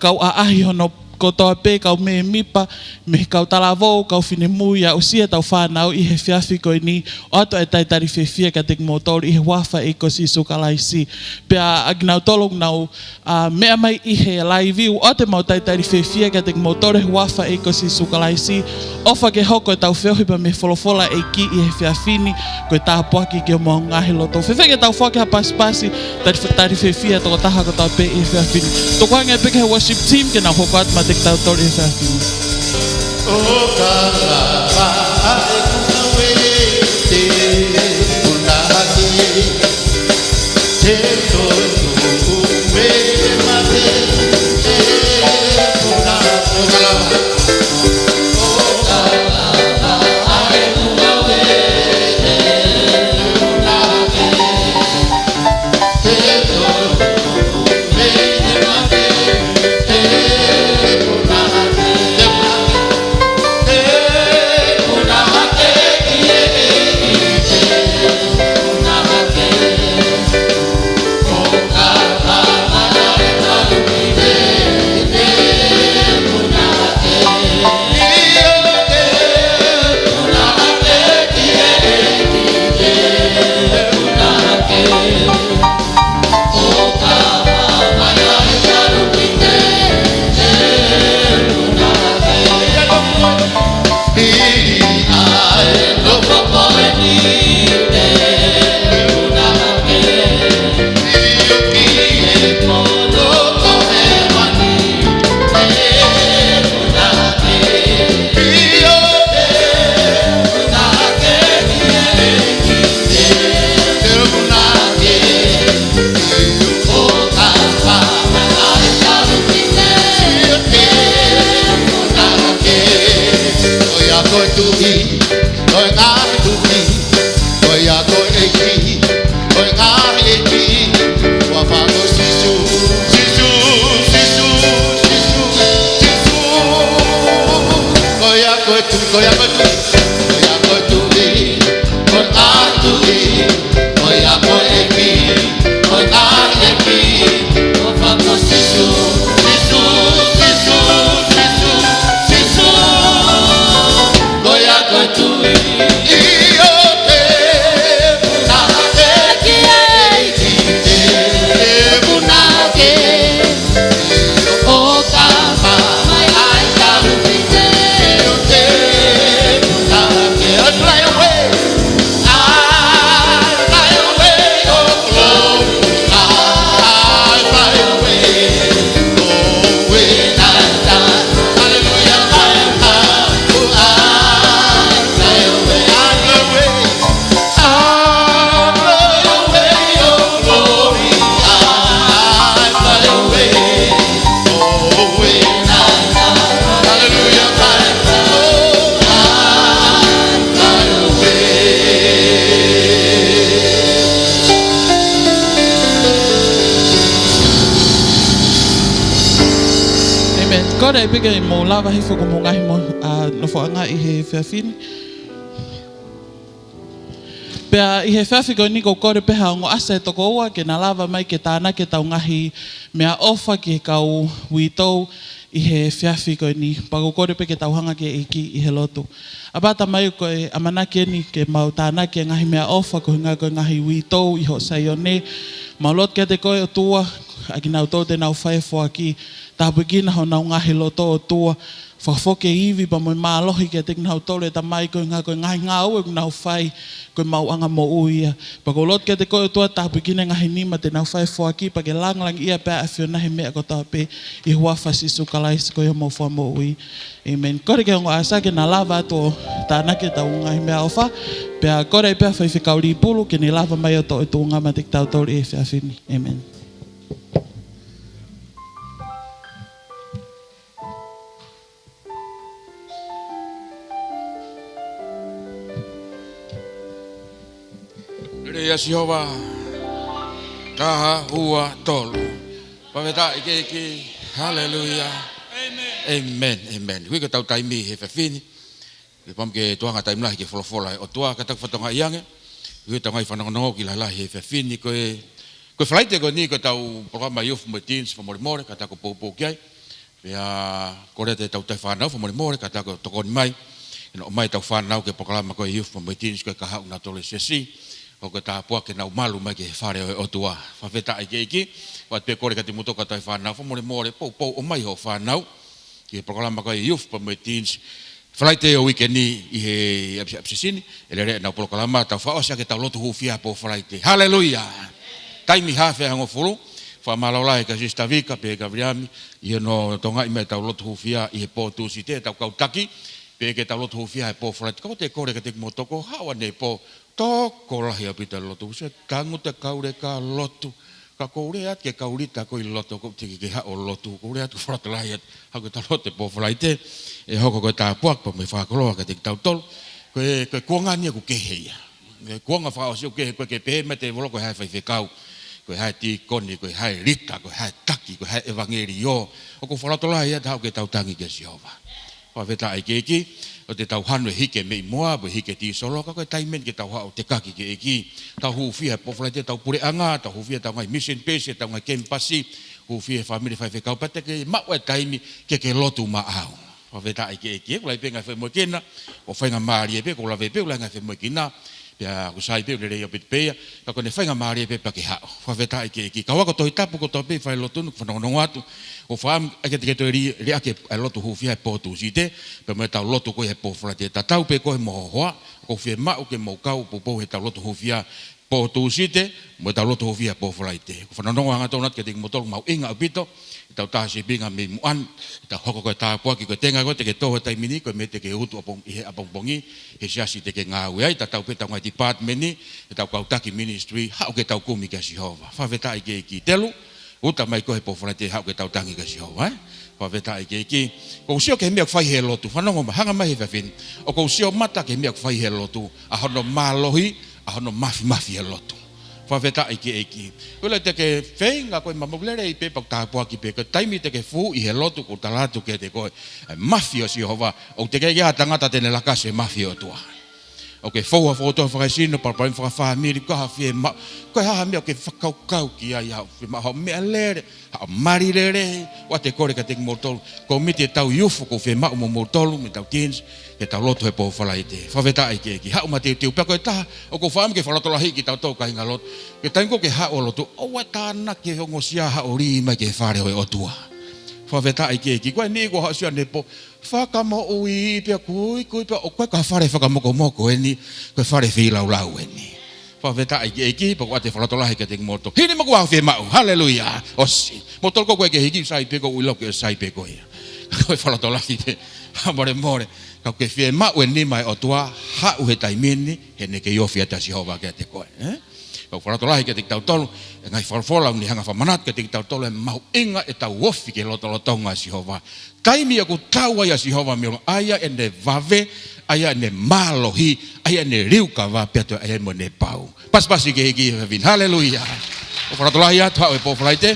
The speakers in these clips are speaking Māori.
kau aahi hono kotoa pe kau me mipa me kau talavou kau fine muia usia tau whanau I he whiawhi koe ni o ato e taitari whiwhia ka te motori I he wafa e ko si sukalaisi pea agnau tolong nau mea mai I he laivi o te mau taitari whiwhia ka te motori he wafa e ko si sukalaisi ofa ke hoko e tau whiohipa me wholofola e ki I he whiawhini koe tāpuaki ke o mau ngahi loto whiwhike tau whake ha pasipasi taitari whiwhia toko taha ko tau pe I he whiawhini toko hanga e peke he worship team ke na hoko atma te tau tori e whiawhini O kalava e kuna we te unahaki te totu me mate te kuna o kalava o kalava e kuna we te unahaki te totu me mate te Kore e peke mo lava hifo ko mo ngahi mo no whaanga I he whiawhini. Pea I he whiawhi ko ni ko kore peha o ngo asa e toko ua ke na lava mai ke tāna ke tau ngahi mea ofa ke kau witou I he whiawhi ko ni. Pako kore peke tau hanga ke iki I he lotu. Apata mai ko e amanake ni ke mau tāna ke ngahi mea ofa ko hinga ko ngahi witou I ho saione. Maulot ke te koe o tua aki nau tō te nau whaefo aki. Tāpukina ho nau ngahi loto o tua. Whawhoke iwi pa moi mālohi ke te nau tole ta mai koe ngahi ngā ue ku nau whai koe mau anga mo uia. Pako lot ke te koe o tua tāpukina ngahi nima te nau whaefo aki pa ke langlang ia pēa a whio nahi mea ko tāpe I hua whasisu kalais koe mo wha mo ui. Amen. Kore ke ongo asa ke na lava ato tānake tau ngahi mea ofa. Pea kore i pēa whaiwhikauri I pulu ke ni lava mai o to e tō ngama te tau tole e whiawhini. Amen. Rea Jehova kaha ua tolu. Paveta iki hallelujah. Amen. Amen. Hui ka tau taimi he whawhini. Ke pam ke tuanga taimla ke wholofola o tua ka tak whatonga iange. Hui tau ngai whanongonongo ki laila he whawhini koe whalaite ko ni ko tau programa youth mo teens mo more ka tako popo kiai. Pea kore te tau tai whanau, whamore ka tako tokoni mai. Ino mai tau whanau ke pokalama koe youth mai teens koe ka hau na tole sesi. O ke tā pua ke nau malu mai ke whare o tua. Whawheta i ke iki. Wat pe kore ka te mutoka tai whanau, whamore pou o mai ho whanau. Ke pokalama koe youth mai teens. Whalaite o wikeni i he apsisini. Ele rea nau pokalama tau whaosia ke tau lotu hufia po whalaite. Hallelujah! Taimi hawhea hango furu. Whamalaulai ka sista vika pe ka vriami. I no tonga i mai tau lotu hufia i he po tu si te tau kautaki. Pe ke tau lotu hufia he po whalaite. Kau te kore ka te motoko hawa ne po. Toko lahi apita lotu. Se kangu te kaure ka lotu. Ka koure at ke kaurita ko i lotu. Ko te ke hao lotu. Koure at ku whalata lahi at. Hako ta lote po whalaite. E hoko koe tā puak pa me whakoloa ka te tau tolu. Koe kuangania ku keheia. Kuanga whaosio kehe koe ke pehe me te voloko hai whai whekau. Koe hai tīkoni, koe hai rita, koe hai taki, koe hai evangerio. O ko whalato lahi at hau ke tau tangi ke Jehova. Whaweta ai ke eki. O te tau hanu e hike me i moa, po hike ti solo, ka koe taimen ke tau hao te kaki ke eki. Tau hufia, po whalai te tau pure anga, tau hufia tau ngai mission pese, tau ngai kempasi, hufia family whai whekau, pate ke mau e taimi ke lotu ma au. Whaweta ai ke eki, kulai pe ngai whai moikena, o whainga maari e pe, kula pe ulai ngai whai moikena, pia kusai pe ule rei o pit peia, ka kone whainga maari e pe pa ke hao. Whaweta ai ke eki, ka wako toi tapu ko toi pe whai lotu, whanongonongo atu, o whaam ake te keto ri ake lotu hufia e pōtu si te, pe me tau lotu koe he pōwhara te tatau pe koe mohoa, ko whie mau ke maukau po he tau lotu hufia pōtu si te, mo tau lotu hufia pōwhara te. Ko whanonongo anga tonat ke te motolu mau inga upito, tau tāsi pinga me muan, tau hoko koe tāpua ki koe tenga koe te ke toho tai mini, koe me te ke utu apongpongi, he siasi te ke ngā uai, tau pe tau ngai departmenti, tau kautaki ministry, hau ke tau kumi ke Jehova. Whaweta i ke ki telu, uta mai koe po whanate hau ke tau tangi ka Jehova. Whaweta i ke iki. Kou sio ke mea kwhai he lotu. Whanongo ma hanga mai he whawhin. O kou sio mata ke mea kwhai he lotu. A hono mālohi, a hono mafi he lotu. Whaweta i ke iki. Kula te ke whenga koe mamulere i pepa tāpua ki pe. Ko taimi te ke fu i he lotu ko talatu ke te koe. Mafi o Jehova. O te ke ia tangata tene lakase mafi o tua. Ok, fōua fōtoa whakaisino, paraparim whakawhamiri, kaha whie ma, koe haha mea ke whakaukau ki ai hau, whie ma hau mea lere, hau mari lere, wa te kore ka te motolu, ko miti e tau iufu, ko whie mau mo motolu, me tau teens, ke tau loto he pō whalai te, whaweta ai ke eki, hau ma te tiu pia koe taha, o ko whaam ke whalotola hiki tau tau ka hinga loto, ke tainko ke hau loto, o wa tāna ke hongo sia hau rii mai ke whare hoi o tua. Whaweta ai ke eki, koe ni ko hau sia nepo, whakamo ui pia kui pia, o koe ka whare whakamoko moko eni, koe whare whilau eni. Whaweta ai ke eki, pa kua te whalatolahi ka te moto. Hini maku au whi mau, hallelujah, osi. Motol ko koe ke hiki, sai peko ui loke sai peko ia. Koe whalatolahi te, more, ka koe whi mau eni mai o tua, hau he taimini, he ne ke iofi ata Jehova ke te koe. Kau whalatolahi ke te tau tolu, e ngai whalawholau ni hanga whamanat ke te tau tolu, e mau inga e tau wofi ke lotolotonga Jehova. Taimi aku taua ya Jehova mio, aya e ne vave, aya e ne malohi, aya e ne riuka va peto aya mo ne pau. Pas-pasi ke hiki vin, hallelujah. Kau whalatolahi atu hau e pōwhalaite,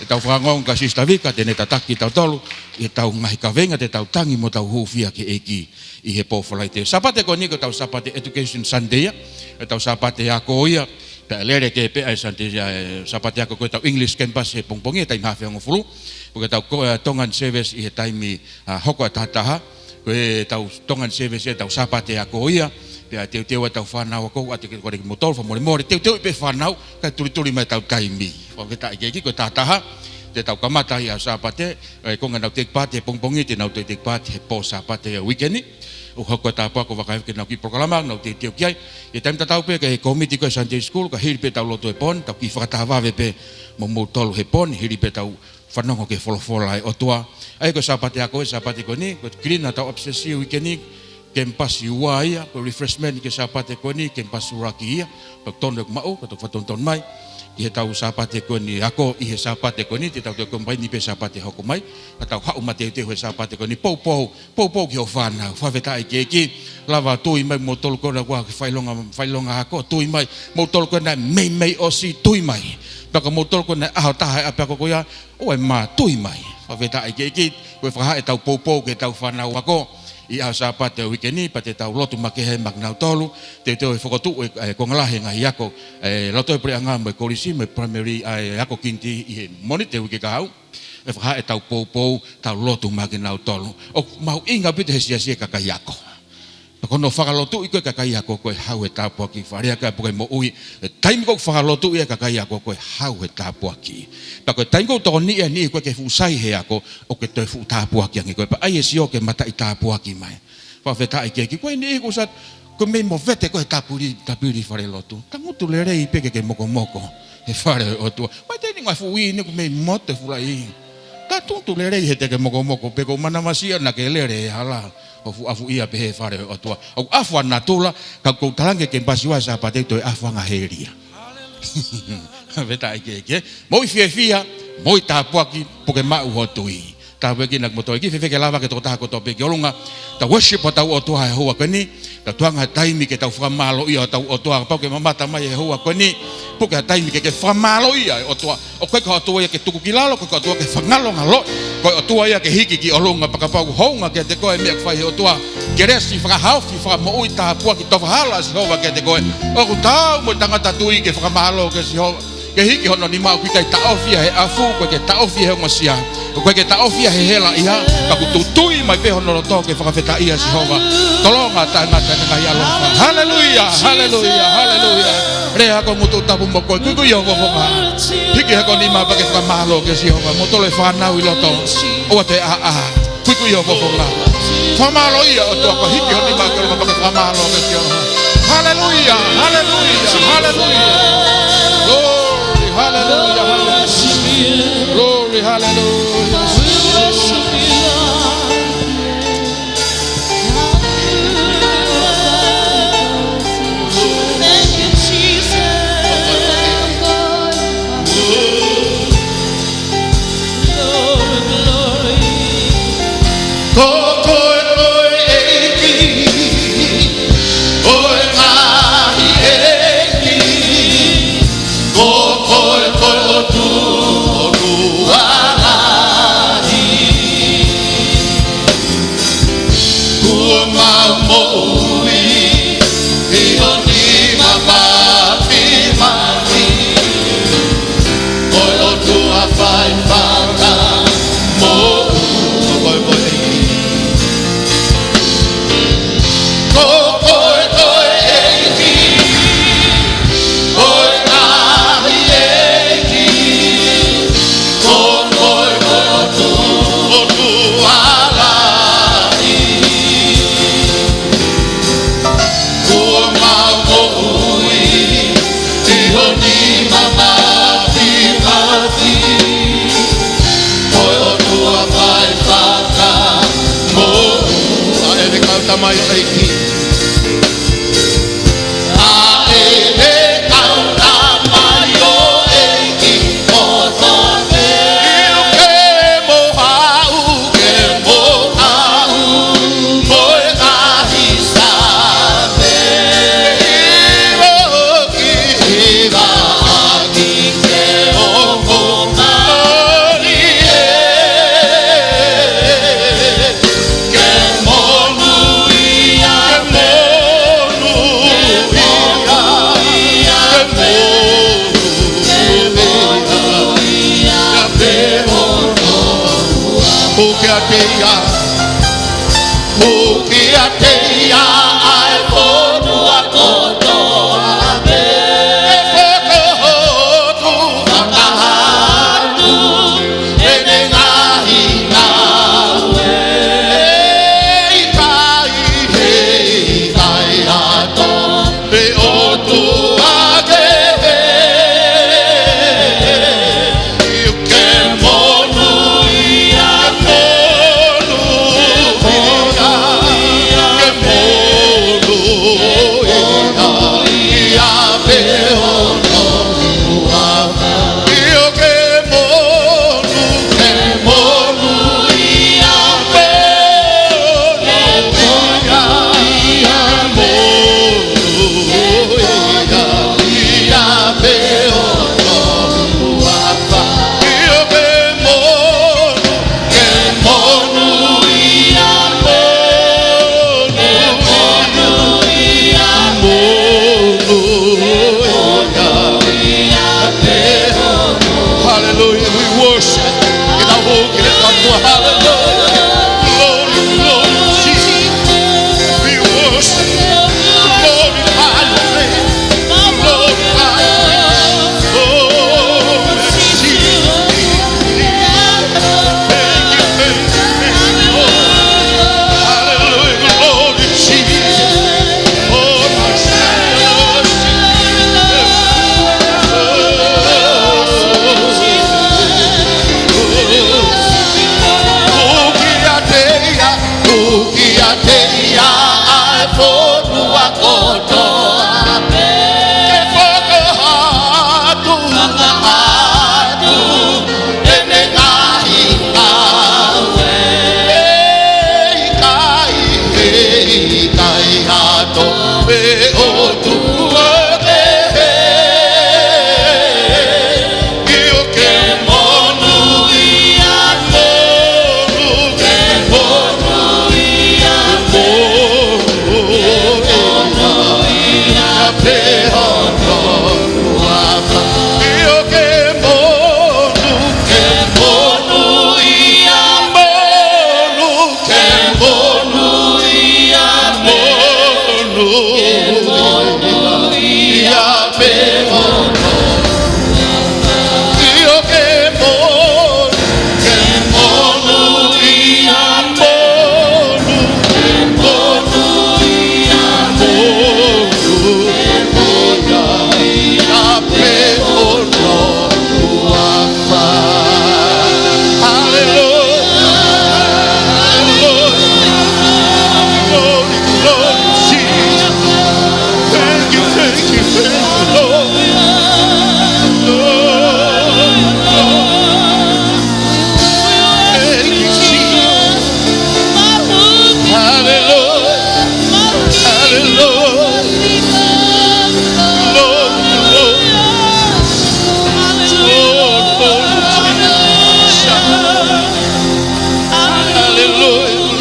e tau whangong ka sista vika, te ne tataki tau tolu, e tau ngahi ka venga, te tau tangi mo tau hufia ke eki, i he pōwhalaite. Sapate ko niko tau sapate Education Sunday, e tau sapate ako ia, ta lere ke pe ai sante sapati ako ko tau English campus he pongpongi tai mafe ngo fulu ko tau Tongan service i he taimi hoko tataha ko tau Tongan service tau sapati ako ia pe te tau whanau ko ate ko re motor fa more te pe whanau ka turi mai tau taimi ko ta ke ko tataha te tau kamata ia sapate ko ngana te pate pongpongi te nau te pate he po sapate weekend o hoko tāpua ko wakai ke nau ki proklama nau te teo kiai e taim tatau pe ke komiti ko Sunday School ka hiri pe tau loto e pon tau ki whakatawawe pe mo tolu he pon hiri pe tau whanongo ke wholofola e otua ai ko sapate ako e sapate ko ni ko krina tau obsesi wikeni kempasi ua ia ko refreshment ke sapate ko ni kempasi uraki ia ko tono ko mau ko whatonton mai i he tau sapate ko ni ako i he sapate ko ni te tau te kompai ni pe sapate hoko mai ka tau hau mate te he sapate ko ni pou ki o whanau whaweta i ke eki lava tui mai mo tolu ko na kua whailonga hako tui mai mo tolu ko na mei osi tui mai paka mo tolu ko na aho taha e apea koko ia o e ma tui mai whaweta i ke eki koe whaha e tau pou ke tau whanau ako i a sapate o wikeni pa te tau lotu makehe magnau tolu te teo e whakotu e kongalahe ngahi ako loto e pre anga mo e korisi mo e primary ako kinti i he moni te wike kahau e wha e tau pou tau lotu maki nau tolu o mau inga pite he sia kakai ako kono whakalotu i koe kakai ako koe hau e tāpua ki wharea kai pukai mo ui e taimi kou whakalotu i kakai ako koe hau e tāpua ki pa koe taimi kou toko ni koe ke fusai he ako o ke toi fu tāpua ki angi koe pa ai e sio ke mata i tāpua ki mai whawheta i ke ki koe ni ko sat ko me mo vete ko tapuri whare lotu tangutu le rei peke ke moko e whare o tua mai te ninga fui ni ko me mote fulai ta tuntu le rei he te ke moko peko mana masia na ke le rei hala o fu afu ia pe he whare o tua o afwa na tula ka ko talange ke basiwa sa pate to afwa nga heria veta i ke mo i fia mo i tapuaki poke mau hotui ta weki nak moto iki fefeke lava ke tota ko tope ke olunga ta worship ta o toa ho ko ni ta tuanga taimi ke ta famalo ia ta o toa pa ke mamata mai ho ko ni puka taimi ke famalo ia o toa o ko toa ke tuku kilalo ko toa ke fangalo ngalo ko o toa ia ke hiki ki olunga pa ka pa honga ke te ko e me fai o toa ke resi fa haufi fa mo uita pu ki to hala si ho ke te ko o ko ta mo tanga tui ke famalo ke si ho ke hiki hono ni mau kita ta ofia he afu ko ke ta ofia he ngosia ko ke ta ofia he hela ia ka ku tutui mai pe hono to ke whakawheta ia si hova tolonga tangata nga ia lofa haleluya haleluya haleluya rea ko mutu tapu moko ku yo voka hiki ko ni mau pa ke whamalo ke si hova mo tole whanau i loto o te ku yo voka whamalo ia o to ko hiki honi mau ke pa ke whamalo ke si hova haleluya haleluya haleluya hallelujah, hallelujah. Glory, hallelujah. Thank you, Jesus. Tamai aiki Oh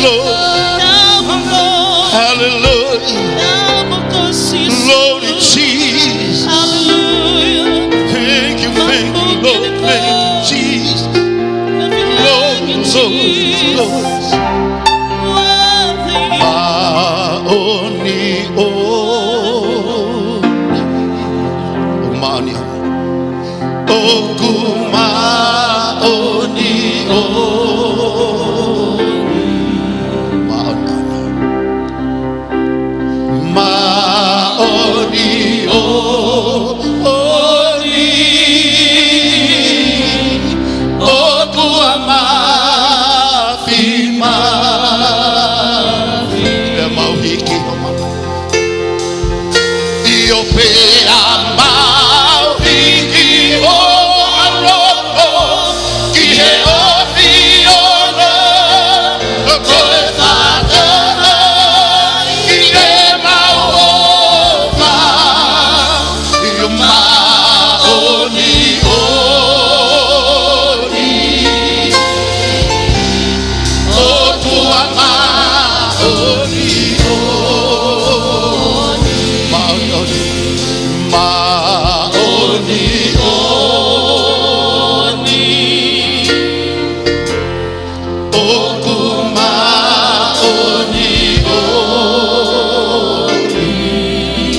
Lord. Hallelujah. Lord Jesus. Thank you, Lord. Thank you, Jesus. Lord.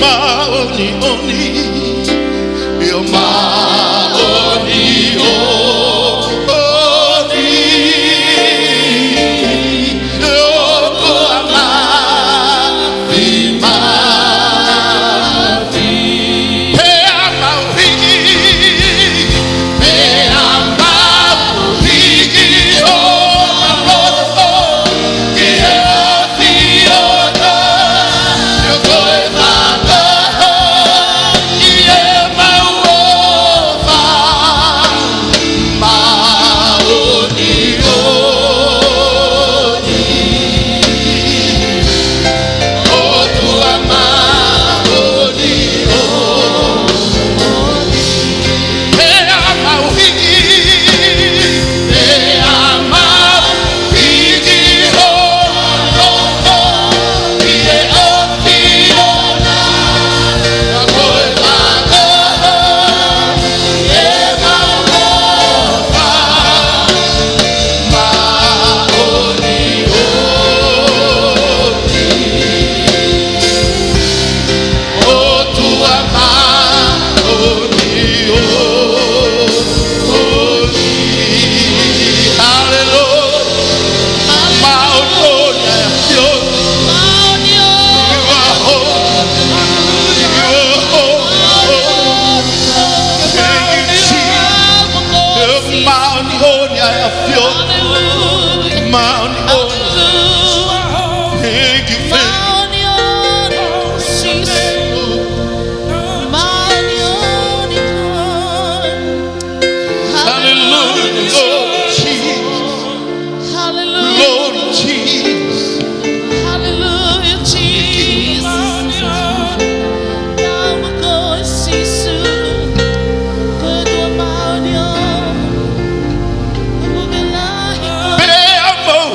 Maoni Maoni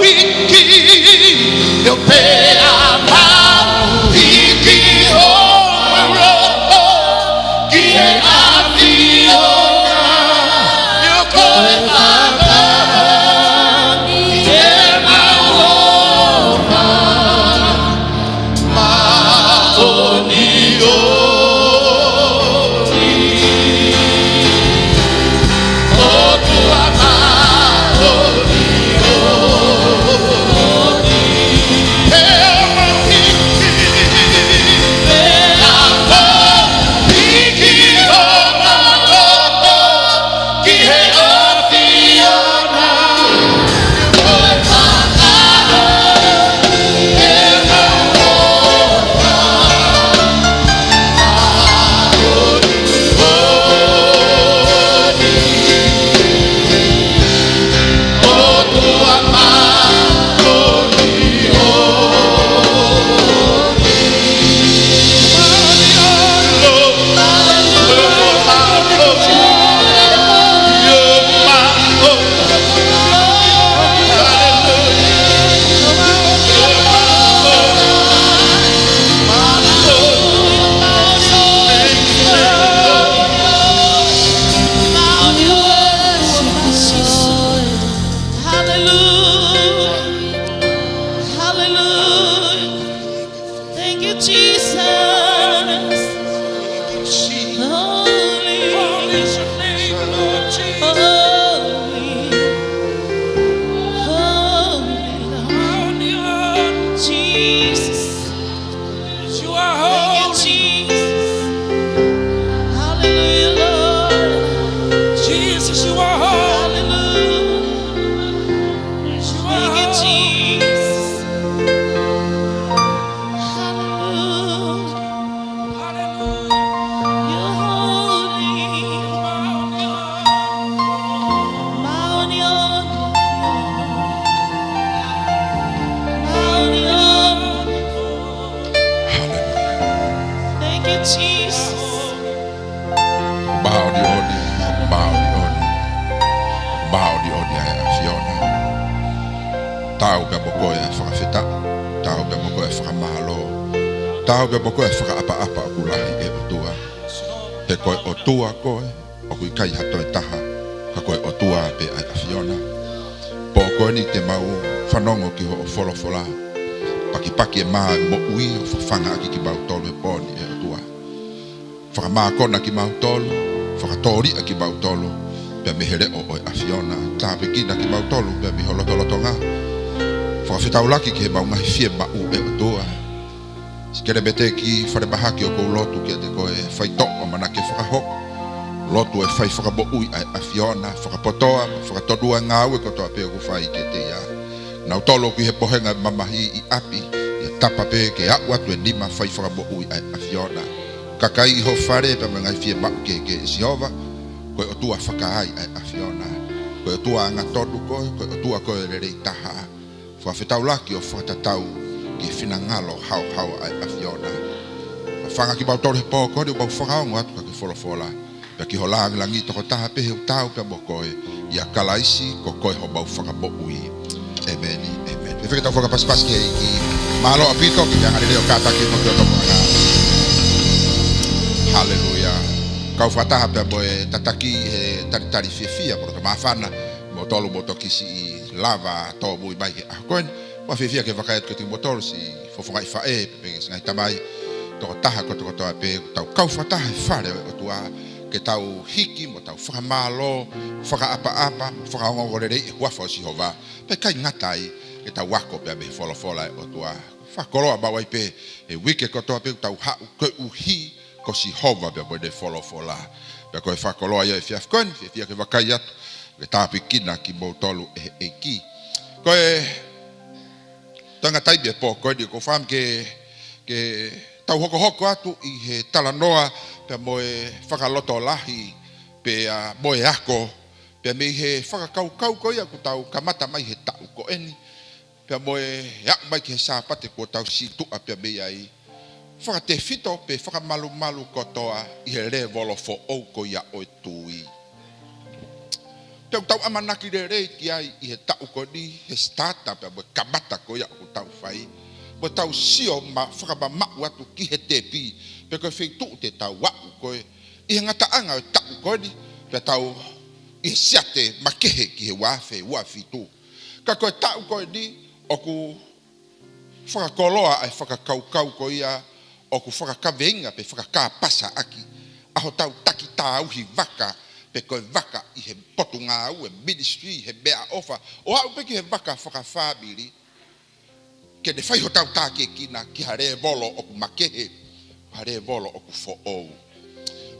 we tau pe boko e whakawhita, tau pe boko e whakamahalo, tau pe boko e whakaapa-apa kulahi e otua. Pe koe otua koe, o kui kai hato e taha, ka koe otua pe ai awhiona. Po koe ni te mau whanongo ki ho o wholofola, paki e maa mo ui o whawhanga aki ki mau tolu e poni e otua. Whakamaa kona ki mau tolu, whakatori aki mau tolu, pe me here o e awhiona, tāpe kina ki mau tolu, pe mi holotoloto ngā. Whakawhitaulaki ki he mau ngahi fie mau e otua. Sikere bete ki whare mahaki o kou lotu ki a te koe whaitoko manake whakahoko. Lotu e whai whakabo ui ai awhiona, whakapotoa, whakatodua ngāu e kotoa peo ku whai ke te ia. Nau tolo ki he pohenga mamahi i api, i tapa pe ke au atu e nima whai whakabo ui ai awhiona. Kakai i ho whare pe mangai fie mau ke Jehova, koe o tua whakaai ai awhiona. Koe o tua anga todu koe o tua koe rerei taha. Whawhitaulaki o whakatatau ki whina ngalo hau ai awhiona. Whanga ki bautore he pō kore o bau whakaongo atu ka ki wholofola. Pea ki ho langi toko taha pehe u tau pea mo koe. Ia kalaisi ko koe ho bau whakabo ui. Amen, amen. Pe whekatau whakapaspas ki ki malo apito ki angare leo kātake mo teo toko anga. Hallelujah. Kau whataha pea mo e tataki he taritari whiawhia mo ka mawhana. Mo tolu mo tokisi i lava tō mui mai ke ahokoen. Wa whiawhia ke whakaet ko te motoro si fofongai whae pe ngai tamai. Toko taha ko toko toa pe tau kau whataha he whare o tua. Ke tau hiki mo tau whakamalo, whakaapa-apa, whakaongorerei e huafa o Jehova. Pe kai ngatai ke tau wako pe me wholofola o tua. Whakoloa bawai pe e wike ko toa pe tau hau ko uhi ko Jehova pe mo de wholofola. Pe koe whakoloa ia e whiafkoen, whiawhia ke wakai atu. Ke tāpi kina ki mo tolu e ki. Koe tanga taibi e pō koe ni ko wham ke tau hoko atu i he talanoa pe moe whakaloto lahi pe moe ako pe me he whakakau koe aku tau kamata mai he tau ko eni pe moe ak mai ki he sāpate ko tau situa pe me ai whakate fito pe whakamalu kotoa i he re wolofo au ko ia o tui. Tau amanaki re ki ai i he tau ko ni he startup pe moe kamata ko ia o tau whai. Mo tau sio ma whakamamau atu ki he tepi pe koe wheitu te tau wau koe i he ngataanga o tau koe ni pe tau i he siate makehe ki he wafe wafitu ka koe tau koe ni oku whakakoloa ai whakakaukau koe ia oku whakakavenga pe whakakapasa aki aho tau taki tau hi waka pe koe waka i he potu ngā au e ministry he mea ofa o hau pe ki he waka whakawhabiri ke ne whai ho tau tā ke kina ki hare volo o ku makehe, hare volo o ku fo'ou.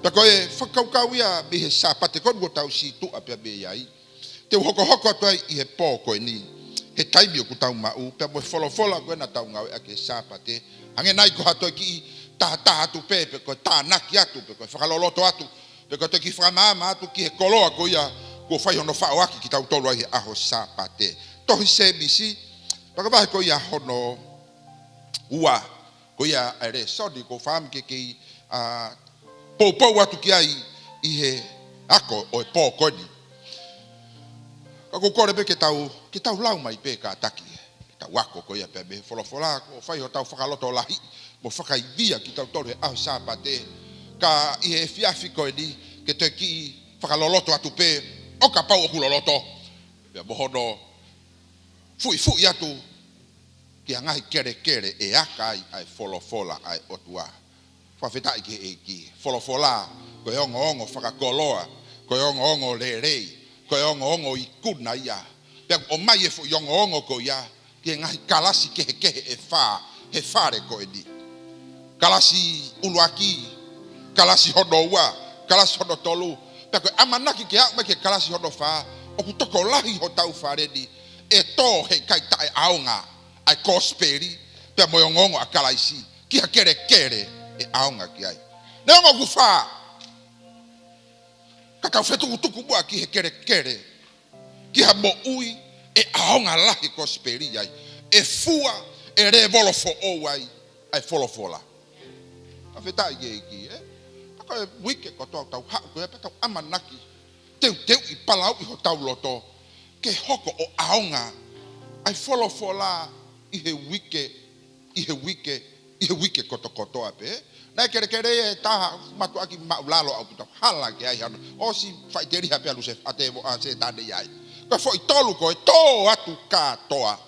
Pea koe whakaukau ia me he sāpate konu o tau si tua pia me iai. Te hoko atu ai i he pō koe ni, he taimi o ku tau mau, pia mo wholofola koe na tau ngau e ake sāpate. Hange nai ko hato ki i taha atu pe koe tā naki atu, pe koe whakaloloto atu, pe koe ki whakamama atu ki he koloa ko ia, ko whai hono whao aki ki tau tolu ai he aho sāpate. Tohi se misi, Pakabahe ko ia hono ua ko ia ere sodi ko fam ke pou atu ki ai i he ako o e pō koni. Kako kore pe ke tau lau mai pe ka taki. Ke tau wako ko ia pe me wholofola ko whai ho tau whakaloto lahi mo whakai via ki tau tolu he au sāpate. Ka i he whiawhi ko ni ke te ki whakaloloto atu pe o ka pau o kuloloto. Pea mohono fui atu ki angahi kere e aka ai wholofola ai otua. Whawhetai ki e ki wholofola koe ongo whakakoloa, koe ongo lerei, koe ongo i kuna ia. Pea o mai e fu ongo ko ia ki ngahi kalasi kehe e whare koe ni. Kalasi uluaki, kalasi hono ua, kalasi hono tolu. Pea koe amanaki ki au mai ke kalasi hono wha, o ku toko lahi ho tau whare ni. E tō he kai tae aonga ai kosperi pe mo ongo a kalaisi ki ha kere e aonga ki ai ne ongo ku fa ka tau fetu tuku bua ki he kere ki ha mo ui e aonga lahi kosperi ai e fua e re volo fo o ai folofola a feta ye ki ka wike ko tau ha ko pe tau amanaki teu i palau i ho tau loto ke hoko o aonga ai follow I he wike koto ape. Na kere e taha matu aki maulalo au puta hala ke ai hano. O si faiteri hape alu se atevo a se tade yai. Ko foi tolu ko to atu ka toa.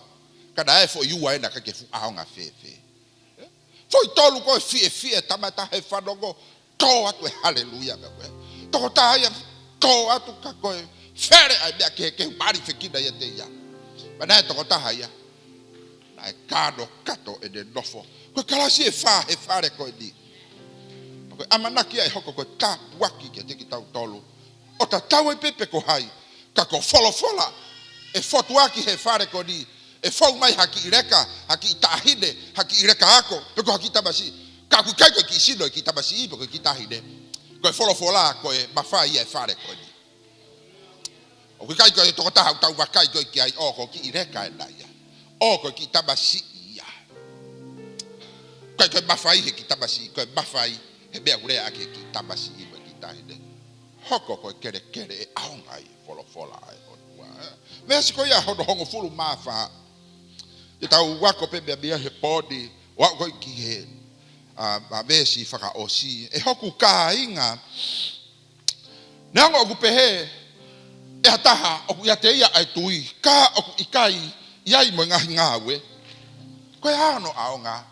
Kada e foi ua ena ka ke fu aonga fefe. Foi tolu ko fie tamata he fadongo to atu haleluya be ko. To ta ya to atu ka ko fere ai be ke bari fekida ya te ya. Bana to ta ya. Na kado kato e de dofo. Ko kala si e fare ko di. Ko amanaki ai hoko ko ta waki ke te ki tau tolu. O ta tau e pepe ko hai. Ka ko fola e fotu aki he fare ko di. E fau mai haki ireka, haki itahide, haki ireka ako, peko haki tabasi. Ka ku kai ko ki sino ki tabasi peko ki tahide. Ko e fola ko e mafai e fare ko di. O ku kai ko e to ta tau wakai ko ki ai o ko ki ireka e daia. O ko ki tabasi ia. Ko mafai he ki tabasi, ko mafai he be agure ake ki tabasi iba ki tahide. Hoko ko kere e aongai fola ai. Vesi ko ia hodo hongo fulu mafa. E tau wako pe bia he podi wako ki he a vesi faka osi e hoku ka inga nango oku pehe e hataha oku ia te ia ai tui ka oku ikai iai mo ngawe ko e ano aonga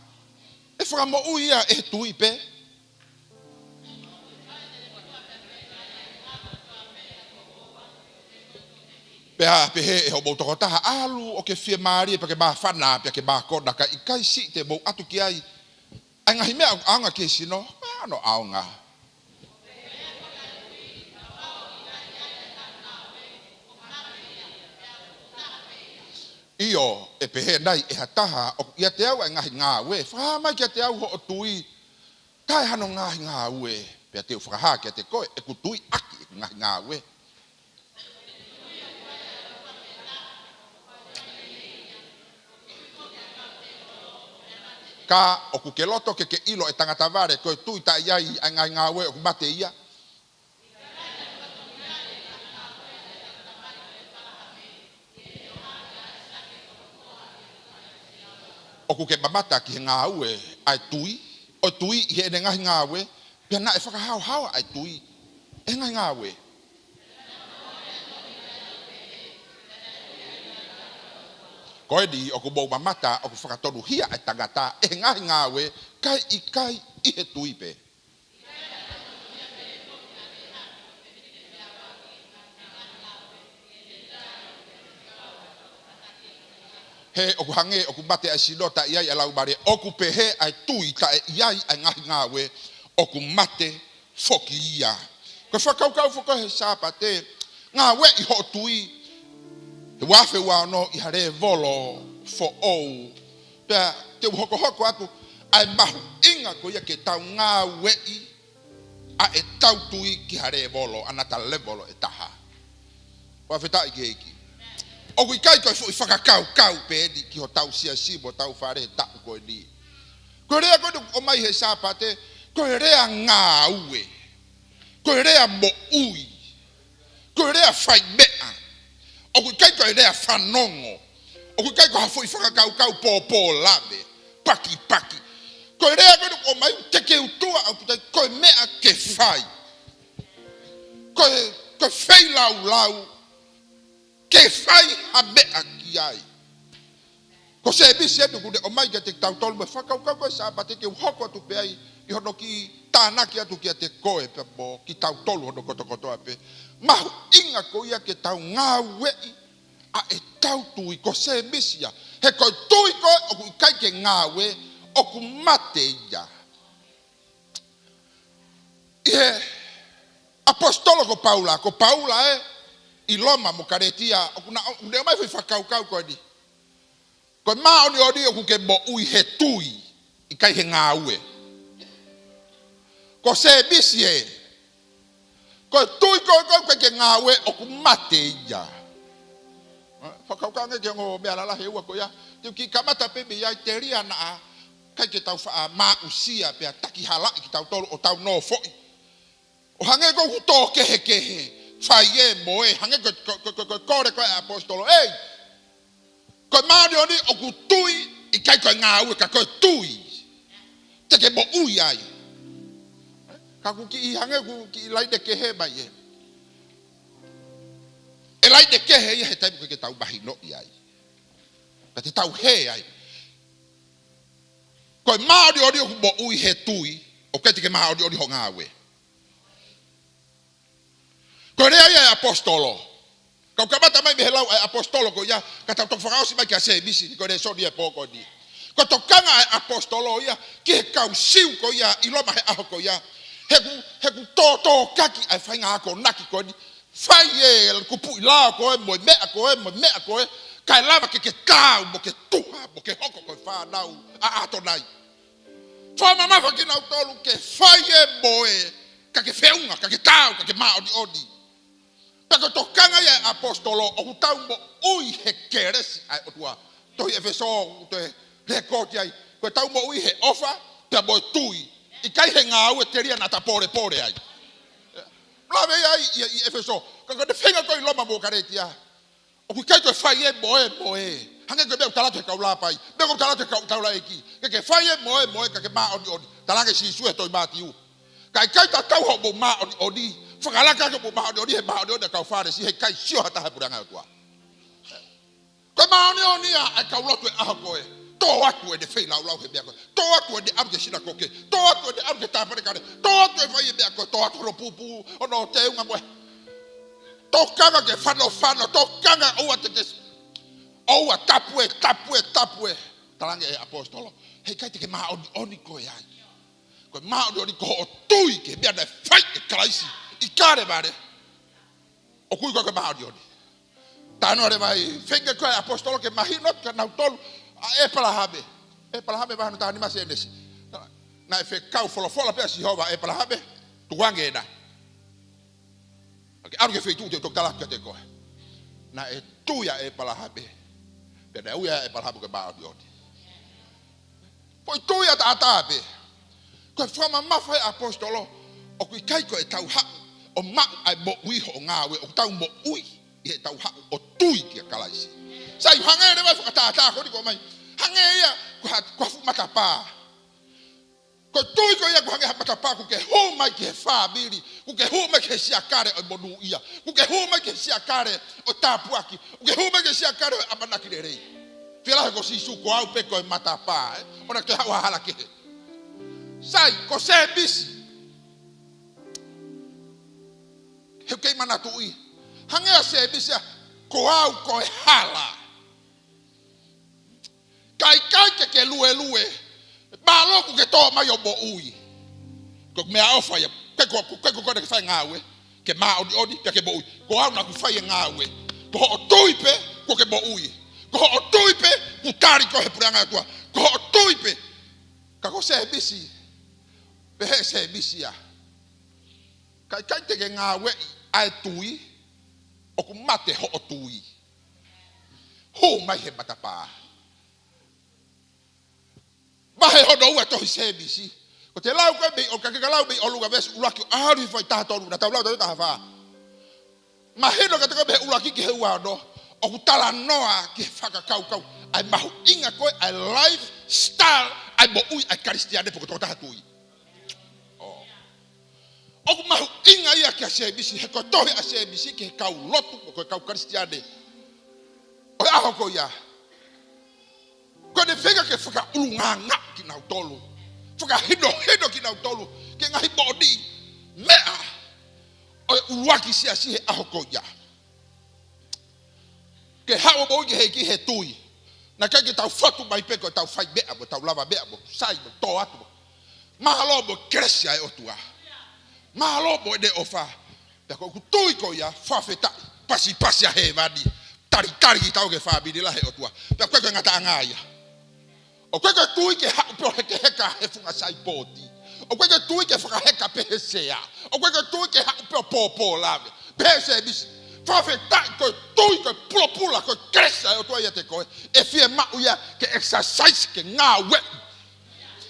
e faka mo uia e tui pe pehe e hobo toko taha alu o ke fie maari pe ke ba fana pe ke ba koda ka ikai si te bo atu ki ai anga hime anga ke sino ano aonga io e pehe dai e hataha o ia te au anga ngawe fa mai ke te au ho tui kai hano ngawe pe te ufraha ke te ko e kutui aki ngawe ka o ku ke loto ke ilo e tangata vare ko tu ta iai anga ngawe o bate ia o ku ke babata ki ngawe ai tui o tui he de ngawe pe na e faka hao ai tui e ngawe ko di o ku bo mamata o ku faka tonu hia e tangata e ngawe kai I he tui pe he o ku hange o ku bate a silota iai ala ubare o ku pehe ai tui ta iai ngawe o ku mate foki ia ko faka kau foko he sapate ngawe I ho tui wafe wa no I hare volo for all pa te hoko atu ai mahu inga ko ia ke tau ngawe a e tau tui ki hare volo anata levolo e taha wa feta iki o ku kai ko I faka kau pe di ki ho tau sia sibo tau fare ta ko di ko rea ko o mai he sapate ko rea ngawe ko rea mo ui ko rea fai mea o ku kai ko idea fanongo o ku kai ko hafo I faka kau po labe paki ko idea ko o mai teke utua o ko mea ke fai ko fai lau ke fai a mea ki ai ko se bisi edu ku de o mai ke te tau tolu me faka ko sa bate ke hoko tu pe ai I hono ki tanaki atu ki te koe pe bo ki tau tolu hono koto ape mahu inga ko ia ke tau ngawe a e tau tui ko se misia he ko tui ko o ku kai ke ngawe o ku mate ia apostolo ko Paula I loma mo karetia o ku na de mai fa kau ko di ko ma oni o ku ke bo ui he tui I kai he ngawe ko se misia ko tui ko ke ngawe o ku mate ia fakaukange ke ngo be ala he wa ko ya te ki kamata pe be ya teria na kai ke tau fa ma usia pe taki hala ki tau tolo o tau no fo o hange ko huto ke fa ye moe hange ko apostolo Ko maori oni o ku tui I kai ko ngā ue ka ko tui. Te ke mo ui ai. Ka ku ki I hange ku ki lai de ke he mai e. E lai de ke he he taimu ke tau bahi no I ai. Ka te tau he ai. Ko maori oni o ku mo ui he tui. O ke te ke maori oni ho ngā ue. Ko rea ia e apostolo. Kau kamata mai me helau e apostolo ko ia. Ka tau tok whakausi mai ki a se misi. Ko rea soni e pōko ni. Ko tokanga e apostolo ia. Ki he kau siu ko ia. I loma he aho ko ia. He ku tō kaki ai whainga ako naki ko ni. Whai e kupu I lao ko e mo mea ko e mo mea ko e. Kai lava ke tau mo ke tuha mo ke hoko ko e whanau a ato nai. Whamamafa ki nau tolu ke whai e mo e. Ka ke whiunga, ka ke tau, ka ke maoni odi. Pako tokanga ia apostolo o hutau mo ui he keresi ai otua. Tohi efeso to he rekoti ai. Ko tau mo ui he ofa pe mo tui. I kai he ngā ue teria na ta pore ai. Lave ai I efeso. Ka ko te whenga ko I loma mo karetia. O ku kai ko whai e mo e. Hange ko beo talatu he kaula pai. Beo ko talatu he kaula eki. Ke whai e mo e ka ke maoni odi. Talange si sue toi matiu. Kai ta tau ho mo maoni odi. Whakalaka ko mo maoni odi he maoni odi kau whare si he kai sio hata he puranga o tua. Ko maoni odi a kau lotu e aho koe. Tō atu e de whai lau he mea koe. Tō atu e de aru ke sina koke. Tō atu e de aru ke tāpare kare. Tō atu e whai e mea koe. Tō atu ro pupu o no te unga moe. Tō kanga ke whano. Tō kanga oua te ke. Oua tapu e. Talange e apostolo. Hei kai te ke maoni odi koe ai. Koe maoni odi ko o tui ke mea na whai e karaisi. I kare mare. O kui koe maoni odi. Tano re mai. Whenga koe apostolo ke mahinot ka nau tolu. A e palahame. E palahame mahanu tahani masi enesi. Na e whekau wholofola pia si hova e palahame. Tuwange e na. Aru ke wheitu te tok talaka te koe. Na e tuia e palahame. Pia na uia e palahame ke maoni odi. Poi tuia ta atape. Koe whama mawhai apostolo. O kui kai koe tau hau. O mau ai mo ui ho ngā we. O tau mo ui. I he tau hau. O tui kia kalaisi. Sai hange ne mai whakatata ko ni ko mai. Hange ia. Kua fu matapā. Ko tui ko ia ku hange matapā. Ku ke hou mai ki he whāmiri. Ku ke hou mai ki he siakare o monu ia. Ku ke hou mai ki he siakare o tāpuaki. Ku ke hou mai ki he siakare o amanaki re rei. Whilahe ko sisu ko au pe ko e matapā. Ona ke hau ahala ke he. Sai ko se bisi. He kei mana tui. Hangea se bisa ko au ko e hala. Kai ke lue. Malo ku ke to mai o bo ui. Ko mea ofa ya. Ko ke fai ngawe. Ke ma odi ke bo ui. Ko au na ku fai ngawe. Ko o tui pe ko ke bo ui. Ko o tui pe ku tari ko he puranga tua. Ko o tui pe. Ka ko se bisi. Pe he se bisi ya. Kai te ke ngawe ai tui. O ku mate ho o tui. Ho mai he matapā. Mahe ho no ua tohi se bisi. Ko te lau koe mei, o ka lau mei o luga vesi ulaki o ahari whai taha tonu na tau lau tau taha wha. Mahe no ka te koe mei ulaki ki he ua no. O ku tala noa ki he whaka kau. Ai mahu inga koe, ai lifestyle, ai mo ui, ai karistiane poko toko taha tui. O ku mahu inga ia ki a se bisi, he koe tohi a se bisi ki he kau lotu, o koe kau karistiane. O aho ko ia. Ko ne whenga ke whaka ulunganga ki nau tolu. Whaka hino ki nau tolu. Ke ngahi bodi. Mea. O uruaki sia si he aho ko ia. Ke hao mo ki he ki he tui. Na kai ke tau whatu mai peko tau whai mea mo, tau lava mea mo, sai mo, tō atu mo. Mahalo mo kresia e otua. Mahalo mo ene ofa. Pea ko tui ko ia, whawheta, pasi a he vani. Tari ki tau ke whabini la he otua. Pea koe koe ngata angaya. O koe koe tui ke hau peo heke heka he funga sai pōti. O koe koe tui ke whaka heka pehe sea. O koe koe tui ke hau peo pō lave. Pehe se misi. Whawheta koe tui koe pula koe kresa e otua ia te koe. E fie mau ia ke exercise ke ngā we.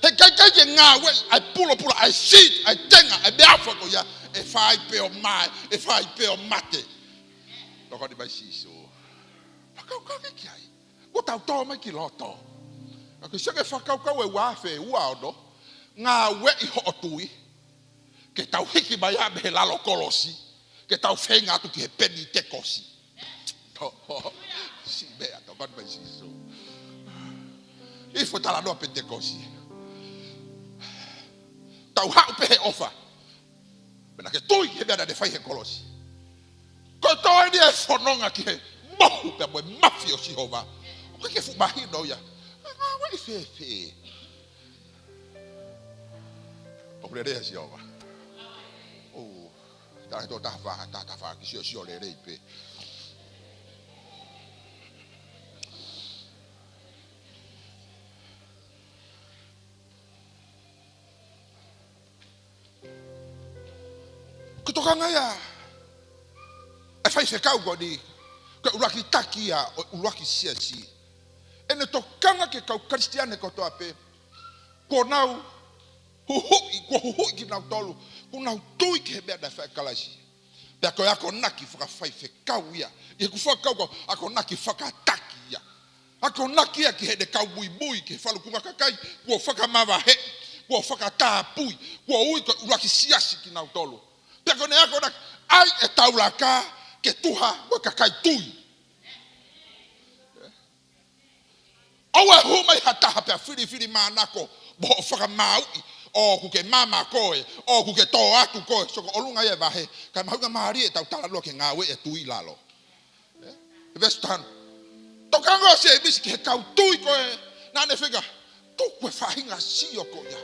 He kai ke ngā we. Ai pula, ai sit, ai tenga, ai meawha ko ia. E whai peo mai, e whai peo mate. Noko ni mai siso. Whakau ke ai. o tau tau mai ki loto ko seke whakaukau e wafe ua ono ngā we I ho tui ke tau hiki mai a me lalo kolosi ke tau whenga atu ki he peni te kosi si mea tau manu mai siso I whatala noa peni te kosi tau hau pe he ofa mena ke tui he mea de whai he kolosi ko toi ni e whanonga ki he mohu pe moe mafio si hova o ke fumahi no ya ngā wei whewhe o kure rea si hova tā tō tā whā ki sio le rei pe. Ko toka ngai a e whai whekau ko ni ka uraki taki a o uraki sia si. E ne tokanga ke kau kristiane ko toa pe ko nau huhui ki nau tolu ko nau tui ki he mea na whai kalasi pea koe ako naki whakawhai whekau ia I ku whakau ko ako naki whakataki ia ako naki ia ki he ne kau mui mui ki he whalukunga kakai kua whakamawa he kua whakatāpui kua ui ko uraki siasi ki nau tolu pea koe ne ako naki ai e taulaka ke tuha koe kakai tui Aue humai hataha pea whiri mānako boho whakamaui o kuke mama koe o kuke tō atu koe soko olunga ia wahe kai mahunga maari e tau tala loa ke ngāwe e tui lalo vesu tanu tokango se e misi ki he kau tui koe nane whiga tukwe whahinga sio ko ia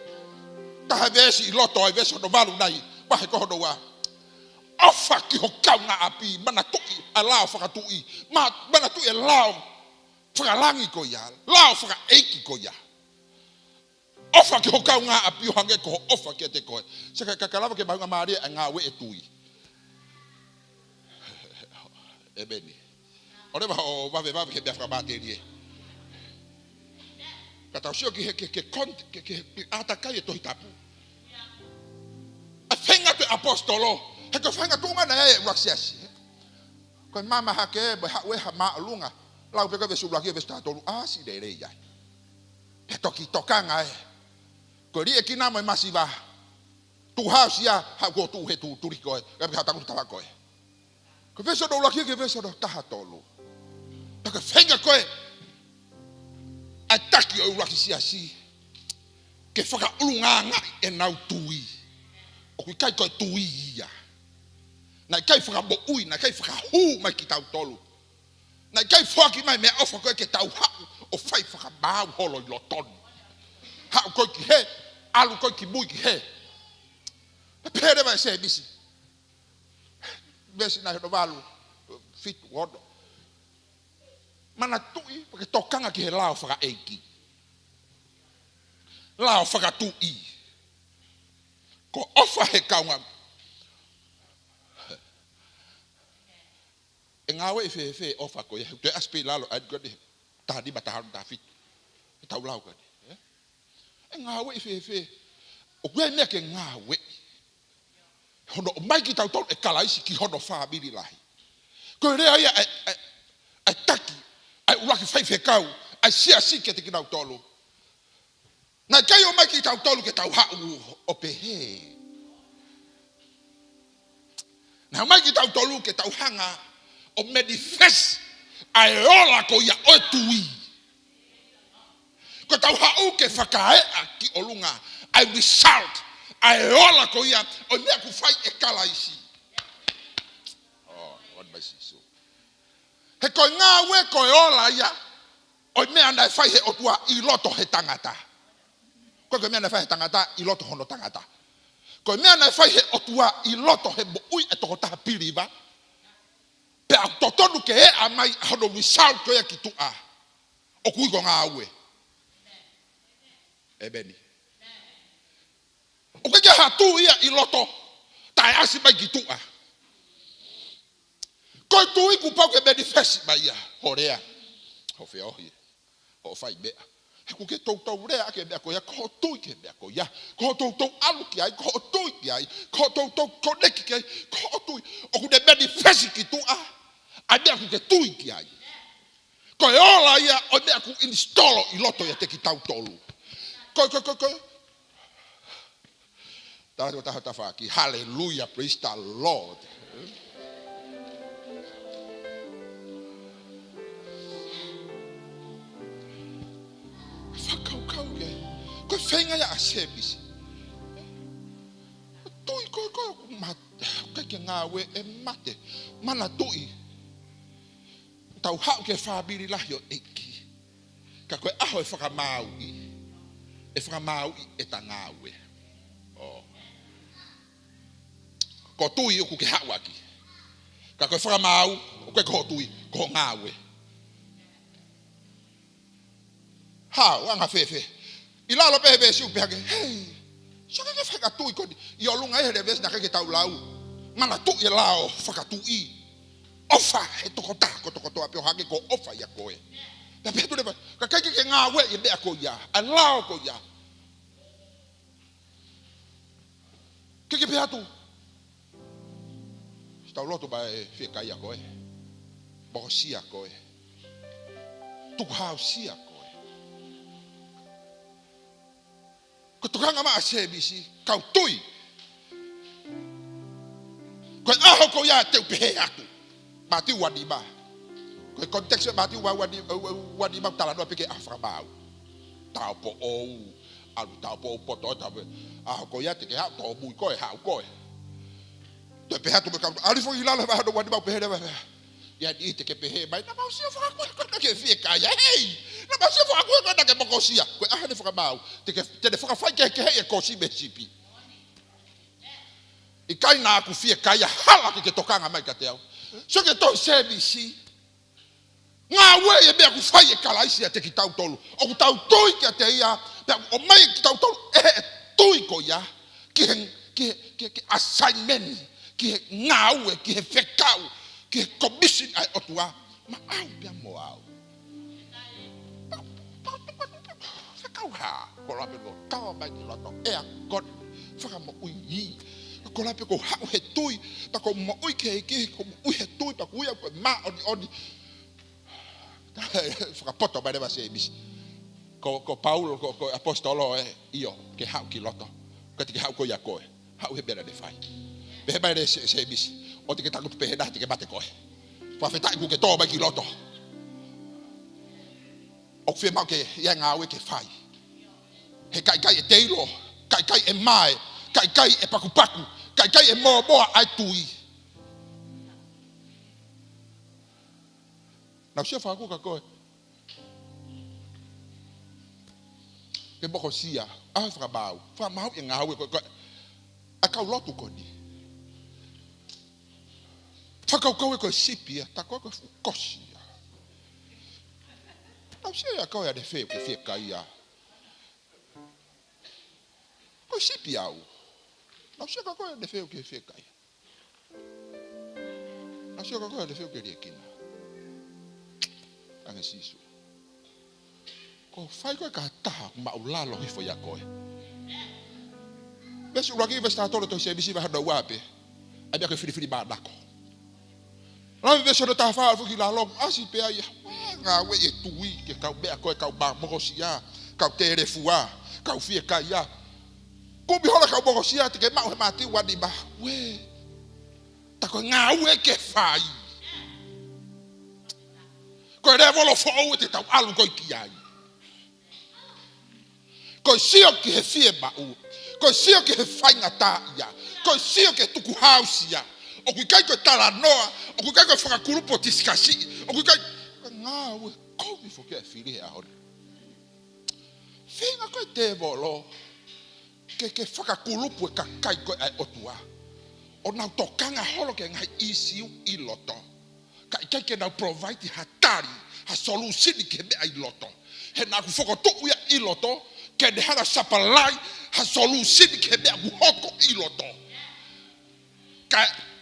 taha vesi I loto ai vesi hono malu nai wahe ko hono wa ofa ki ho kau ngā api mana tui a lao whakatui mana tui e lao whakalangi ko ia lao whaka eiki ko ia ofa ki ho kau ngā api o hange ko ofa ki te koe se ka kakalawa ke mahunga maari e ngā we e tui e beni o rewa o wawe ke mea whakamāteri e ka tau sio ki he atakai e tohi tapu a whenga te apostolo he ko whenga tunga na e waksiasi koe mama hake e mo haue ha maa lunga lau peka vesu laki e vesu tātolu si re re iai he toki tokanga e ko ri e kina mo masiva tu hausia ha ko tu he tu turi ko e ka ta ku ta ko e ko veso do laki ke veso do ta tolu ta ka fenga ko e ataki o laki sia si ke faka ulunga nga e na tui o ku kai ko tui ia na kai faka bo ui na kai faka hu mai ki ta tolu na kai foki mai me ofa ko ke tau ha o fai faka ba holo lo ton ha ko ki he alu ko ki bui ki he pere vai se bisi besi na no valu fit wodo mana tui porque tokanga ki he lao faka eiki lao faka tui ko ofa he kaunga e ngawe fe ofa ko te aspi lalo ad ko de ta di bata ta fit ta ulau ko e ngawe fe o kwe me ke ngawe hono mai ki tau e kalaisi ki hono family lai ko re ai ai taki ai uraki fe kau ai sia si ke te ki tolu na kai o mai ki tolu ke tau ha o pe he na mai ki tolu ke tau hanga o manifest ai ola ko ia o tui ko tau ha o ke whakae ki olunga ai result ai ola ko ia o mea ku fai e kalaisi what by so he ko ngā we ko ola ia o mea na fai he o tua I loto he tangata ko mea na fai he tangata I loto hono tangata ko mea na fai he o tua I loto he mo ui e toko taha piriva pe a totonu ke e a mai hono result ko ia ki tua o kui ko ngā ue e beni o ke hatu ia I loto tai asi mai ki tua ko tu I ku pau ke manifest mai ia horea ho fe ohi ho fai be ku ke tau rea ke be ko ia ko tu ke be ko ia ko tau alu ki ai ko tu ki ai ko tau ko neki ki ai ko tu o ku de manifest ki tua ai be ku ke tu ki ai Ko e ola ia o mea ku instalo I loto ia te ki tau tolu. Ko. Tātou tawhaki. Hallelujah, praise the Lord. Whakau ia. Ko whenga ia a sebisi. Toi ko kai ngā we e mate. Mana toi. Tau hau ke whabiri lahi o eki. Ka koe aho e whakamau I. E whakamau I e ta ngā we. Ko tui o ku ke hau aki. Ka koe whakamau o koe ko tui ko ngā we. Hau, anga whewhe. I lalo pehe siu pehe hei. So ke whakatui ko I o lunga e reves na ke tau lau. Mana tui e lao whakatui. Ofa he toko toa pio hake ko ofa ia koe. Pe pe tu le ka kai ke ngā we e bea ko ia. A lao ko ia. Ke pe atu. Sta loto ba e fie kai ia koe. Bo sia koe. Tu hau sia koe. Ko tu kanga ma se bisi kau tui. Ko aho ko ia te pe atu. Mati wadiba. Ko konteks mati wadiba tala no peke afrabau. Tau po ou, alu tau po poto ta. Ko ya te ke ha to bui ko ha ko. Te pe ha to ka ali fo ilala ba do wadiba pe he. Ya di te ke pe he ba na ba si fo ko ke fi ka ya hey. Na ba si fo ko na ke bokosia. Ko ne fo ba te ke te fo fa ke he ko si be sipi. I kai na ku fi ka ya hala ke tokanga mai ka te au. So que toi sebisi nga we e be ku fai kala isi te ki tau tolu o tau toi ki te ia o mai ki tau tolu e toi ko ya ki assignment ki nga we ki fekau ki commission ai otua ma au pia mo au fekau ha ko la pe lo tau mai ki lo to e a god faka mo ui ko la pe ko ha he tui pa ko mo ui ke ko ui he tui pa ko ia ko ma oni fra poto ba deva se bis ko Paulo ko apostolo io ke ha ki loto ko te ha ko ia ko ha he bera de fai be ba de se bis o te ke ta ko pe da te ke bate ko pa feta ku ke to ba ki loto o fe ma ke ia nga we ke fai he kai e teilo kai e mai kai e paku kai e moa ai tui na sia fa ku ka ko ke boko sia a fra bau fra mau e ngawe ko a ka lotu ko ni fa ka ko sipia ta ko kosia na sia ka ya de fe ko fe kai ya ko sipia au na sia ka ko de fe o ke fe kai na sia ka ko de fe o ke riekina anga sisu ko fai ko ka ta ma ulalo hi fo ya ko besu rogi ve sta tolo to se bisi va do wape abia ko fili ba dako la ve so do ta fa fu ki la lo asi pe ai nga we e tui ke ka be ko ka ba mo sia ka te refua ka fi ka ya ko bi hola ka bo sia te ke ma mati wadi ba we ta ko nga we ke fai ko re volo fo o te ta alu ko ki ai ko sio ki he fie ba u ko sio ki he fai ngata ya ko sio ke tuku house ya o ku kai ko tala noa o ku kai ko fa kurupo tiskasi o ku kai nga we ko bi fo ke fili a hore finga ko te volo ke whakakulupu e ka kai koe ai otua. O nau tokanga holo ke ngai isiu I loto. Kai ke nau provide hatari, ha solution ke me ai loto. He nau whakoto uia I loto, ke ne hana sapalai, ha solution ke me aku hoko I loto.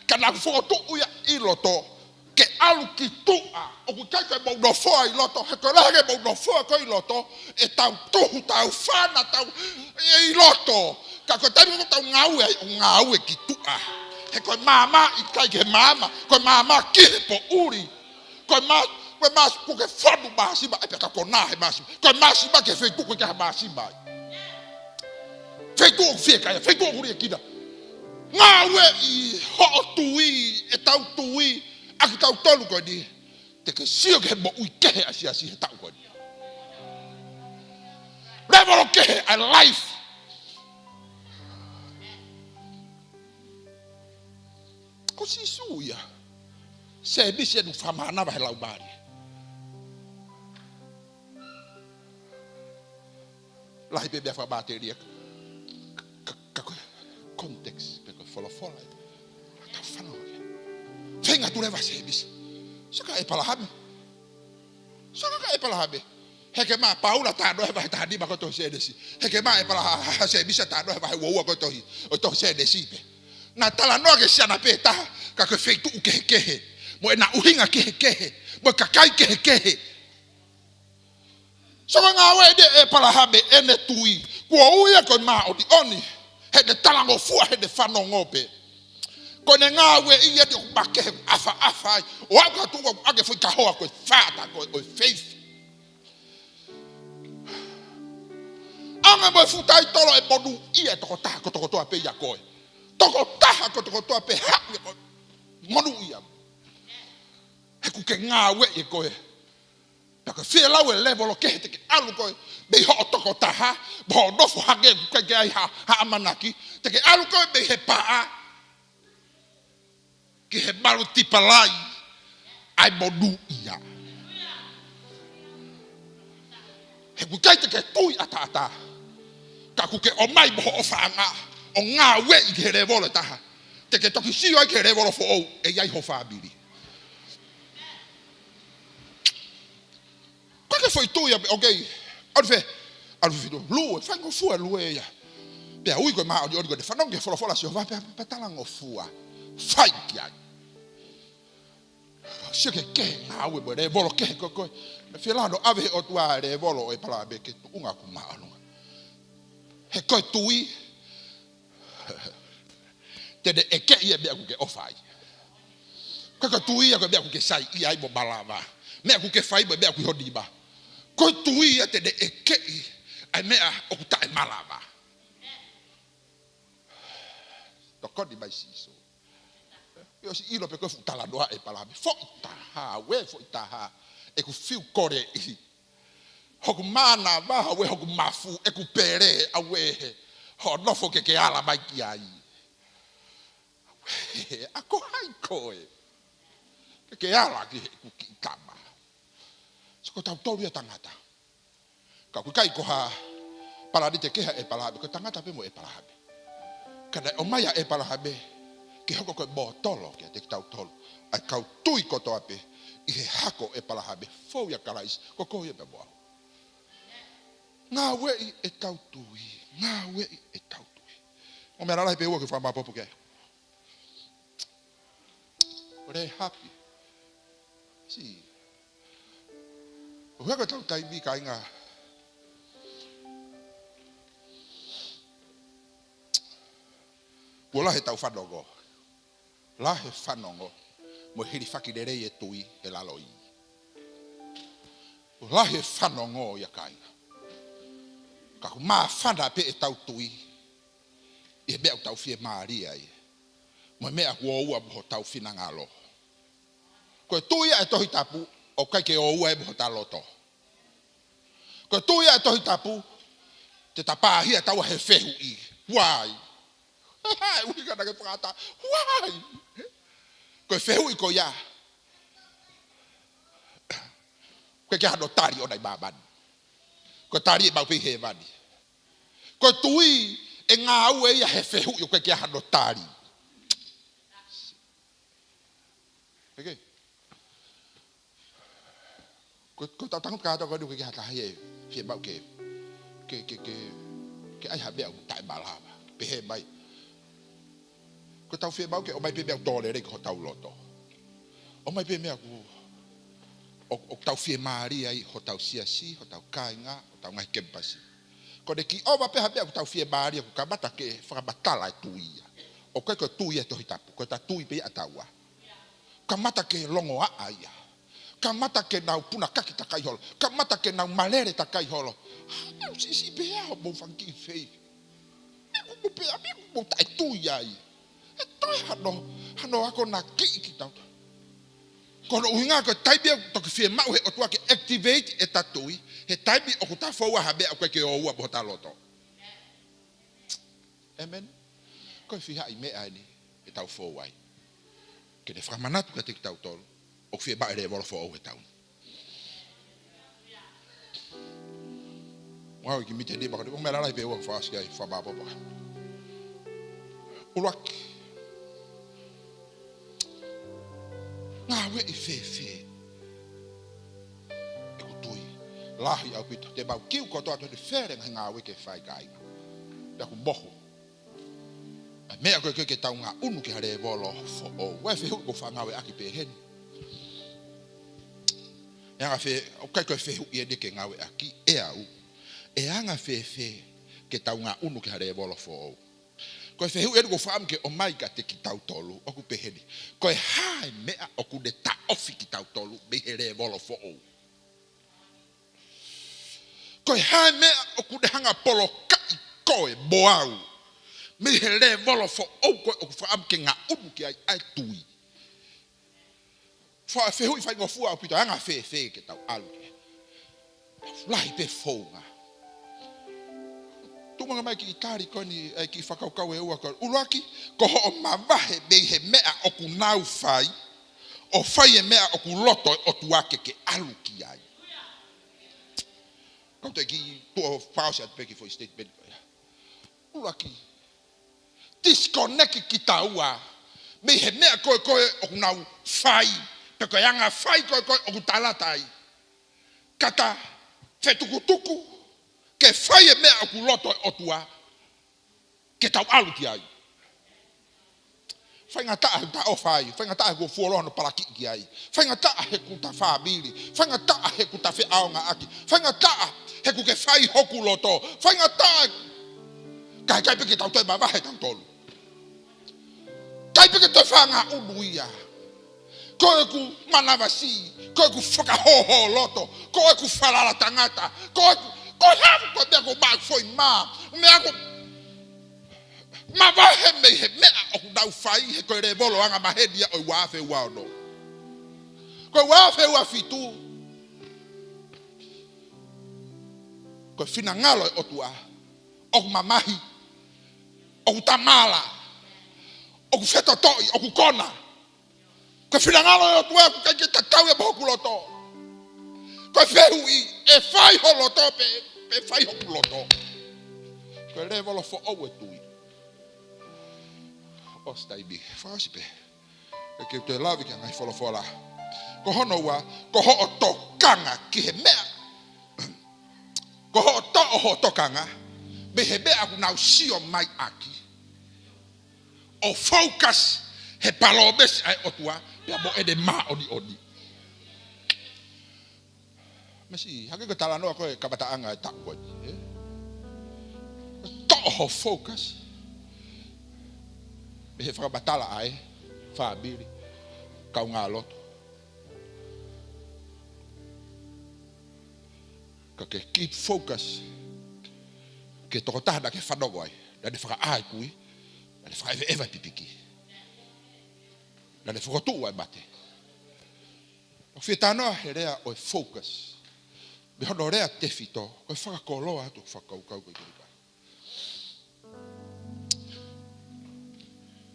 Ka nau whakoto uia I loto, ke alu ki tua, o ku kai koe mau no foa I loto, he koe lahe mau no foa koe I loto, e tau tuhu, tau whana, tau I loto. Ka koe taimu ko tau ngau e ki tua. He koe mama I kai ke mama, koe mama ki he po uri. Koe Koe masi ko ke whanu masi ba. Epe ka kona he masi. Koe masi ba ke whetu koe ke ha masi ba. Whetu o whieka ia. Whetu o huri e kina. Ngā ue i ho tui. E tau tui. Aki tau tolu koe ni. Te ke sio ke mo ui kehe asi he tau koe ni. Level kehe a life. Ko si suia. Se bisi enu whamana wa he lau bari. Lahi pe bea whabate ria. Context. Pe koe wholofola. Tau whanau. Whenga tu rewa se bisi. Saka e palahame. Saka e palahame. Heke maa paula tāno he wahe tāni ma koto se desi. Heke maa e palaha se bisi tāno he wahe waua koto hi. O tohi se desi pe. Na tala noa ke siana pe taha. Ka koe wheitu u kehe kehe. Mo e na uhinga kehe kehe. Mo e kakai kehe kehe. Saka ngā we de e palahame ene tui. Kua uia koe maa o di oni. He de talango fua he de whanongo pe. Kone ngā we i edi o makehe afa. O au ka tunga age fui ka hoa koe whāta koe faith. Anga mo futai tolo e monu i e toko taha ko toko toa pe ia koe. Toko taha ko toko toa pe haku e koe. Monu i am. He ku ke ngā we i koe. Taka whia lau e level o kehe te ke alu koe. Mei ho o toko taha. Bo nofo hage ku ke ai ha amanaki. Te ke alu koe mei he paa. Ki he maru tipalai. Ai monu i am. He ku kai te ke tui ata. Ka ku ke o mai moho o whaanga. O ngā we i ke revolo taha. Te ke toki sio ai ke revolo fo ou. E iai ho whaabiri. Kwa ke foi tui okay. Aru fido. Lue. Whango fua lue ia. Pea ui koe maa o di odi koe. Whanonge wholofola si o wha. Pea talango fua. Whai ki ai. Sio ke ngā ue mo revolo kehe koe. Fia lano ave o tua revolo o e pala be ke tu unga ku maa anunga. He koe tui. Tede e ke ia mea ku ke ofai. Koe tui ia koe mea ku ke sai ia i mo balava. Mea ku ke fai mo mea ku hodiba. Koe tui ia tede e ke i ai mea o ku tae malava. Toko di mai siso. Yo si ilo pe koe futala noa e pala be. Fo itaha, we fo itaha. E ku fiu kore i. Hoku mana waha we hoku mafu. E ku pere a we. Ho nofo ke ala mai ki ai. Ako hai koe. Ke ala ki ku ki tama. Siko tau tolu ia tangata. Ka ku kai koha paradite keha e palahabe. Ko tangata pe mo e palahabe. Kada o maya e palahabe. Ke hoko koe mo tolo ke te tau tolu. Ai kau tui koto ape. I he hako e palahabe. Fou ia karais. Ko koe pe moa. Ngā wei e tau tui. Ngā wei e tau tui. O mea rarahi pe ua ke wha mapopo ke. Ore happy. Si. O haka tau taimi ka inga. Ua lahe tau whanongo. Lahe whanongo. Mo hiri whakirerei e tui e laloi. Ua lahe whanongo ia ka inga. Ka ku maa whana pe e tau tui. I mea tau fie maaria i. Mo mea kua ua moho tau whina ngā lo. Koe tui e tohi tapu. O kai ke o ua e moho tā loto. Koe tui e tohi tapu. Te tapāhia tau he whehu i. Wai. Ui ka nake whakata. Wai. Koe whehu i ko ia. Koe ke hano tari o nai māmani. Koe tari e maupi he mani. Koe tui e ngā ue ia he whehu i koe ke hano tari. Okay. Koe tau tangu kātou koe nuke ke hata hai e fie mau ke ai habea u tae malama. Pehe mai. Koe tau fie mau ke o mai pe mea tōle rei ko tau loto. O mai pe mea ku o tau fie maari ai ho tau siasi, ho tau kainga, ho tau ngai kempasi. Ko de ki owa pe habea ku tau fie maari ku kamata ke whakamatala e tuia. O koe koe tuia e tohi tapu. Koe ta tui pe a taua. Kamata ke longo a aia. Ka mata ke nau puna kaki takai holo. Ka mata ke nau malere takai holo. Si bea o bon fanki fei. Mo pea mo tai tu yai. E toi hano ako na ki ki tau. Kono uhinga ko taibi to ke fie mau he o tua ke activate e tatui. He taibi o kuta foua habe o ke o ua bota loto. Amen. Ko fi ha i me ai ni e tau fouai. Ke ne fra manatu ka te tau tolu. O fie ba ere volo fo o e tau. Wow, ki mite di ba ko me la lai pe o fa ska fa ba ba. Ulak. Nga we i fe. E ko tui. Lahi au pito te ba kiu ko to de fere nga we ke fai kai. Da ko boho. Mea koe ke tau ngā unu ki hare volo fo o. Wai whehu ko whangawe aki pe hen. Anga whe, o kai koe whehu i ene ke ngawe aki e au. E anga whe ke tau ngā unu ki hare volo fo o. Koe whehu ene ko whaam ke o mai ka te ki tau tolu, oku pe heni. Koe hae mea oku de ta ofi ki tau tolu, me here volo fo o. Koe hae mea oku de hanga polo kai koe boau. Me hele volo fo o ko fa am ke nga umu ki ai tui. Fa fe hui fa ngo fu a pito anga fe ke tau alu. Lai pe fonga. Tu manga mai ki tari ko ni ki fa kau e ua ko. Ulaki ko ho mavahe be he mea o ku nau fai. O fai e mea o ku loto o tuake ke alu ki ai. Ko te ki to pause at peki for state bed. Ulaki disconnect ki taua me he mea koe o nau fai pe koe anga fai koe o kutalatai kata fetukutuku ke fai e mea o kuloto o tua ke tau alu ki ai fai ngata he ta o fai fai ngata he ko fuolo no palaki ki ai fai ngata he kuta family fai ngata he kuta fe aonga aki fai ngata he ku ke fai hoku loto fai ngata kai pe ke tau te baba he tau tolu kai pe ke te fanga unuia koe ku manavasi koe ku whakahoho loto koe ku whalala tangata koe hafu koe mea ko mak foi ma mea ko ma wahe me he mea o ku nau whai he koe re volo anga mahedia o wafe wano koe wafe ua fitu koe fina ngalo o tua o ku mamahi o ku tamala o ku fetotoi, o ku kona. Koe whirangalo e o tua ku kai ke tatau e boku loto. Koe whehui e whai ho loto pe whai ho loto. Koe re volo fo au e tui. O staibi, whaasipe. E ke te lawi kia ngai wholo whola. Ko hono ua, ko ho o tokanga ki he mea. Ko ho o to o ho tokanga. Me he mea ku nau sio mai aki. O focus he palobes ai otua pe mo ede ma oni masi hake ko talano ko e kabataanga e takwa to ho focus me he fra batala ai fa bili ka unga loto ka ke keep focus ke to ta da ke fadogo ai da de fra ai kui le fai eva pipiki le foto wa bate o fitano herea o focus be honorea te fito ko fa kolo ato fa kau ko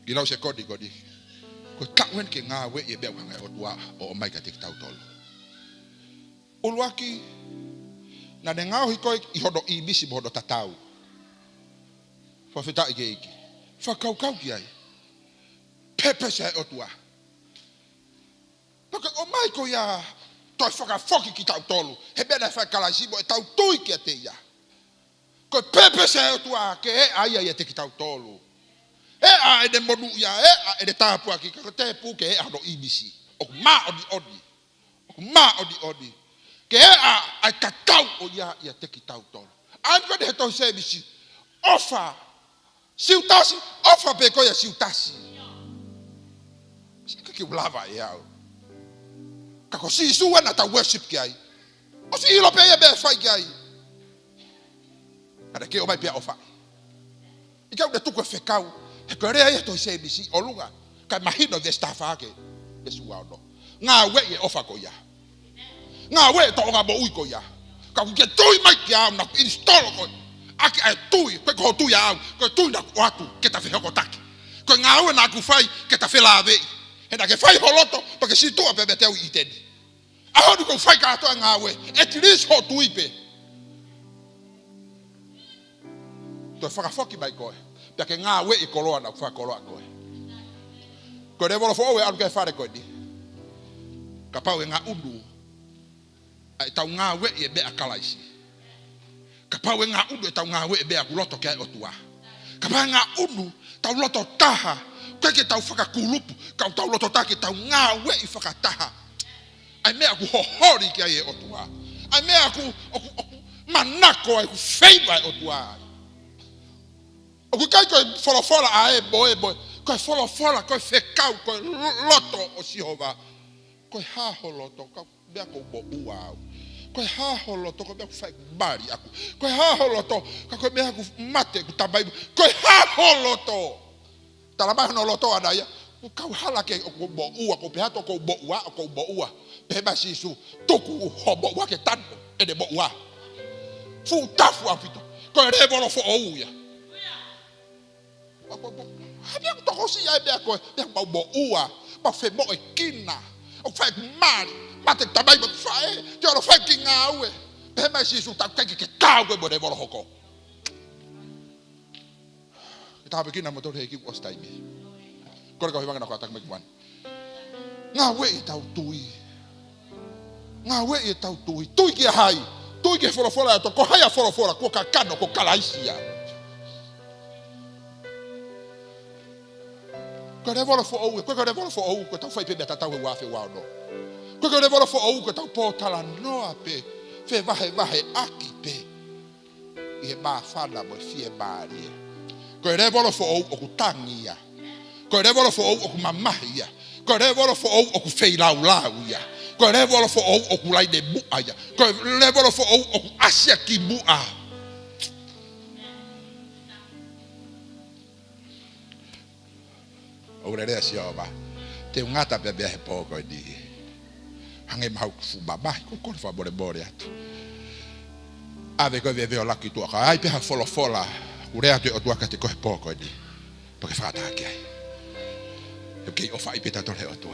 ila se kodi ko takwen ke nga we e be wa o tua o mai ka tik tau tol ulwaki na de nga ho i hodo i bisi bodo tatau fa fita iki fa kau ki ai pepe se o tua porque o mai ko ya to fa foki ki tau tolu he be na fa kala sibo e tau tui ki te ya ko pepe se o tua ke ai te ki tau tolu e a de modu ya e de tapu aki ko te pu ke a do ibisi o ma odi ke a kakau o ya te ki tau tolu an ko de to se bisi offer siutasi offer pe ko ya siutasi sika ki blava ya Kako si suwa na ta worship ki ai. O si ilo pe be fai ki ai. Ada ke o mai pe ofa. Ika o de tu ko fekau. E ko re ai to se bisi olunga. Ka mahino de stafa ke. Besu wa no. Nga we ye ofa ko ya. Nga we to nga bo ui ko ya. Ka ku ke tui mai ki au na install ko. Aki ai tui, ko tui au, ko tui na watu ke ta fe ko taki. Ko nga we na ku fai ke ta fe la ve. E da ke fai holoto porque si tu a pe beteu itedi. A hodu ko fai ka to nga we. Et least ho tui pe. To fa foki mai ko. Porque nga we e koloa na fa koloa ko. Ko de volo fo we al ke fare ko di. Ka pa we nga udu. Ai ta nga we e be akalaisi. Ka pa we nga udu ta nga we e be akuloto ke otua. Ka pa nga udu ta loto taha. Kwa ke ta faka kulupu, ka ta loto ta ke ta nga we I faka taha. Ai me aku hohori ke ai otua. Ai me aku manako ai ku favor otua. Oku kai ko fora ae boy. Ko fora ko fekau ko loto o Jehova. Ko ha holoto ka be ko bo uau. Ko ha holoto ko be ku fai bari aku. Ko ha holoto ka ko be aku mate ku tabai. Ko ha holoto. Talaba no loto adaya. Ka hala ke ko bo ua ko be hato ko bo ua. Be ba sisu toku ho bo wa ke tan e de bo ua. Fu tafu afito. Ko revolo fo ouya. Habia to ko si ai be ko be bo ua. Ba fe bo kina. O fa mari. Mate tabai ba fa e. Yo lo fa kinga we. Be ba sisu ta ke ka go bo revolo hoko. Ta be kina motor he ki was time. Ko ka hibanga na ko atak me kwan. Nga we tau tui. Nga we tau tui. Tui ki hai. Tui ki fora to ko hai fora ko ka kano ko kalaisia. Ko revolo fo ou, ko tau fai pe beta tau wa fe wa no. Ko revolo fo ou ko tau po tala no ape. Fe vahe aki pe. I ba fala mo fie bari. Ko revolo fo ou o tangia. Ko revolo fo ou o mamahia. Ko revolo fo ou o fei lauia. Ko revolo fo ou o lai de buaya. Ko revolo fo ou o asia ki bua. Ora re Jehova. Te ngata be be pouco di. Hange mau fu baba ko fa bore atu. Ave ko veve la ki tu ka ai pe ha fola. Ure atu o tu ka te ko pouco di. Porque fa ta ki. Porque o fa I pe ta tole o tu.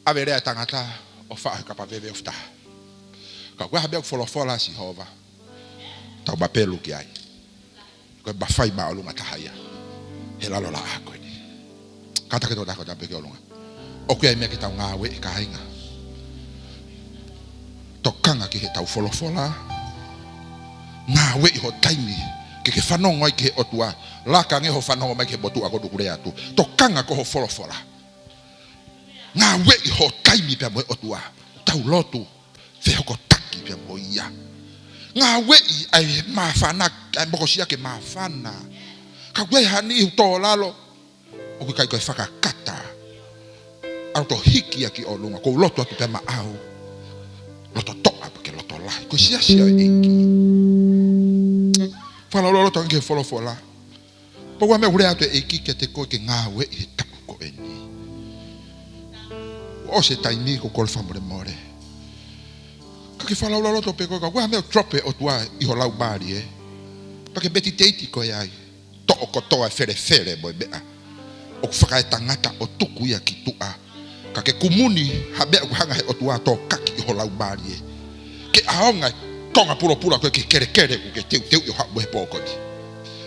Ave re tangata o fa ka pa veve ofta. Ka ko ha be fola Jehova. Ta ba pelu ki ai. Ko ba fai ba lu mata haya. Hela lola ako ni. Kata ke to da ko da pe ke olunga. O ku ai me ke ta nga we ka hinga. To kanga ki he tau fola. Nga we ho taimi ke whanongo I ke otua. Laka nge ho whanongo mai ke botu ako dukure atu. To kanga ko ho fola. Nga we ho taimi pe mo otua. Tau lotu fe hoko taki pe mo ia. Nga we ai mafana ai mokosia ke mafana. Ka we hani to lalo. O ku kai ko whakakata. Au to hiki aki o lunga. Ko lotu atu pe maau. Loto toa porque loto lai. Ko sia eki. Fala loto ange fola. Po wa me ure atu eki ke te ko ke ngawe I taku ko eni. O se taimi ko kol famore more. Ka ke fala loto pe ko ka wa me drop o tua I ho lau bari e. Porque beti teiti ko ai. To ko toa fere boy be. O whaka tangata o tuku ia ki tua. Ka ke kumuni habe ku hanga he o tua to kaki ho lau bari e. Ke aonga tonga pura ko ke kere ku ke teu I ha he poko di.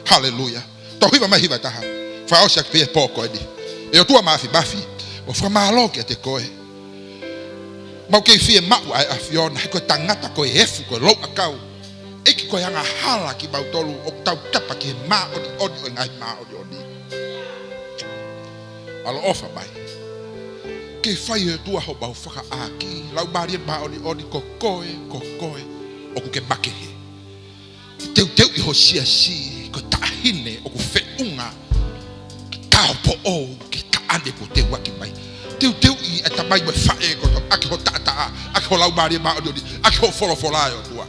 Hallelujah. To hiva mai hiva taha. Fa o sak pe poko di. E o tua mafi bafi. O fra malo ke te koe. Mau ke fie mau ai afiona ko tangata ko efu ko lo akau. Eki ko hanga hala ki bautolu o tau tapa ki ma o ngai ma o di. Alo ofa bai. Ke fai e tua ho bau whaka aki. Lau bari ba o di kokoe. O ku ke makehe. Teu I ho sia ko tahine o ku feunga. Ki tau po o ki taande po te waki mai. Teu I e ta mai me fae ko aki ho tata aki ho lau mari ma odi aki ho folo folaio tua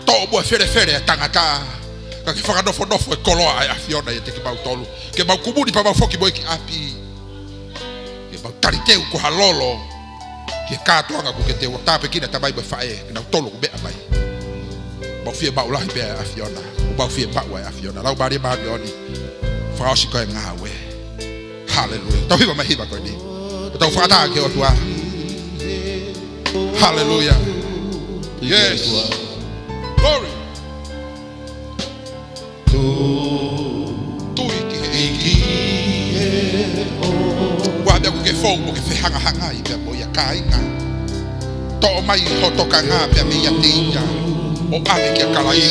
to bo fere tangata ka ki faka no e kolo ai afiona e te ki bau tolu ke bau kubuni pa bau foki boy ki api ke bau tariteu ko halolo ke katoanga ko ke te wa tape kina tabai me fae na tolu ko be mai bau fie bau lahi be afiona bau fie bau ai afiona lau mari ma odi fa osi ko ngawe hallelujah tau hiba mai hiba ko ni tau fata ke o tua hallelujah yes glory tu iki wa be ko ke fo mo ke fe hanga i be mo ya kainga to mai hotoka nga pe mi ya tinga o ave ke kalai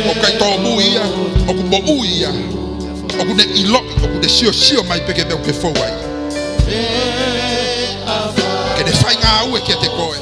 o kai to buia o ku bo uia o ku ne ilo o ku de sio mai pe ke be ke fo ai que de fai nga ue que te koe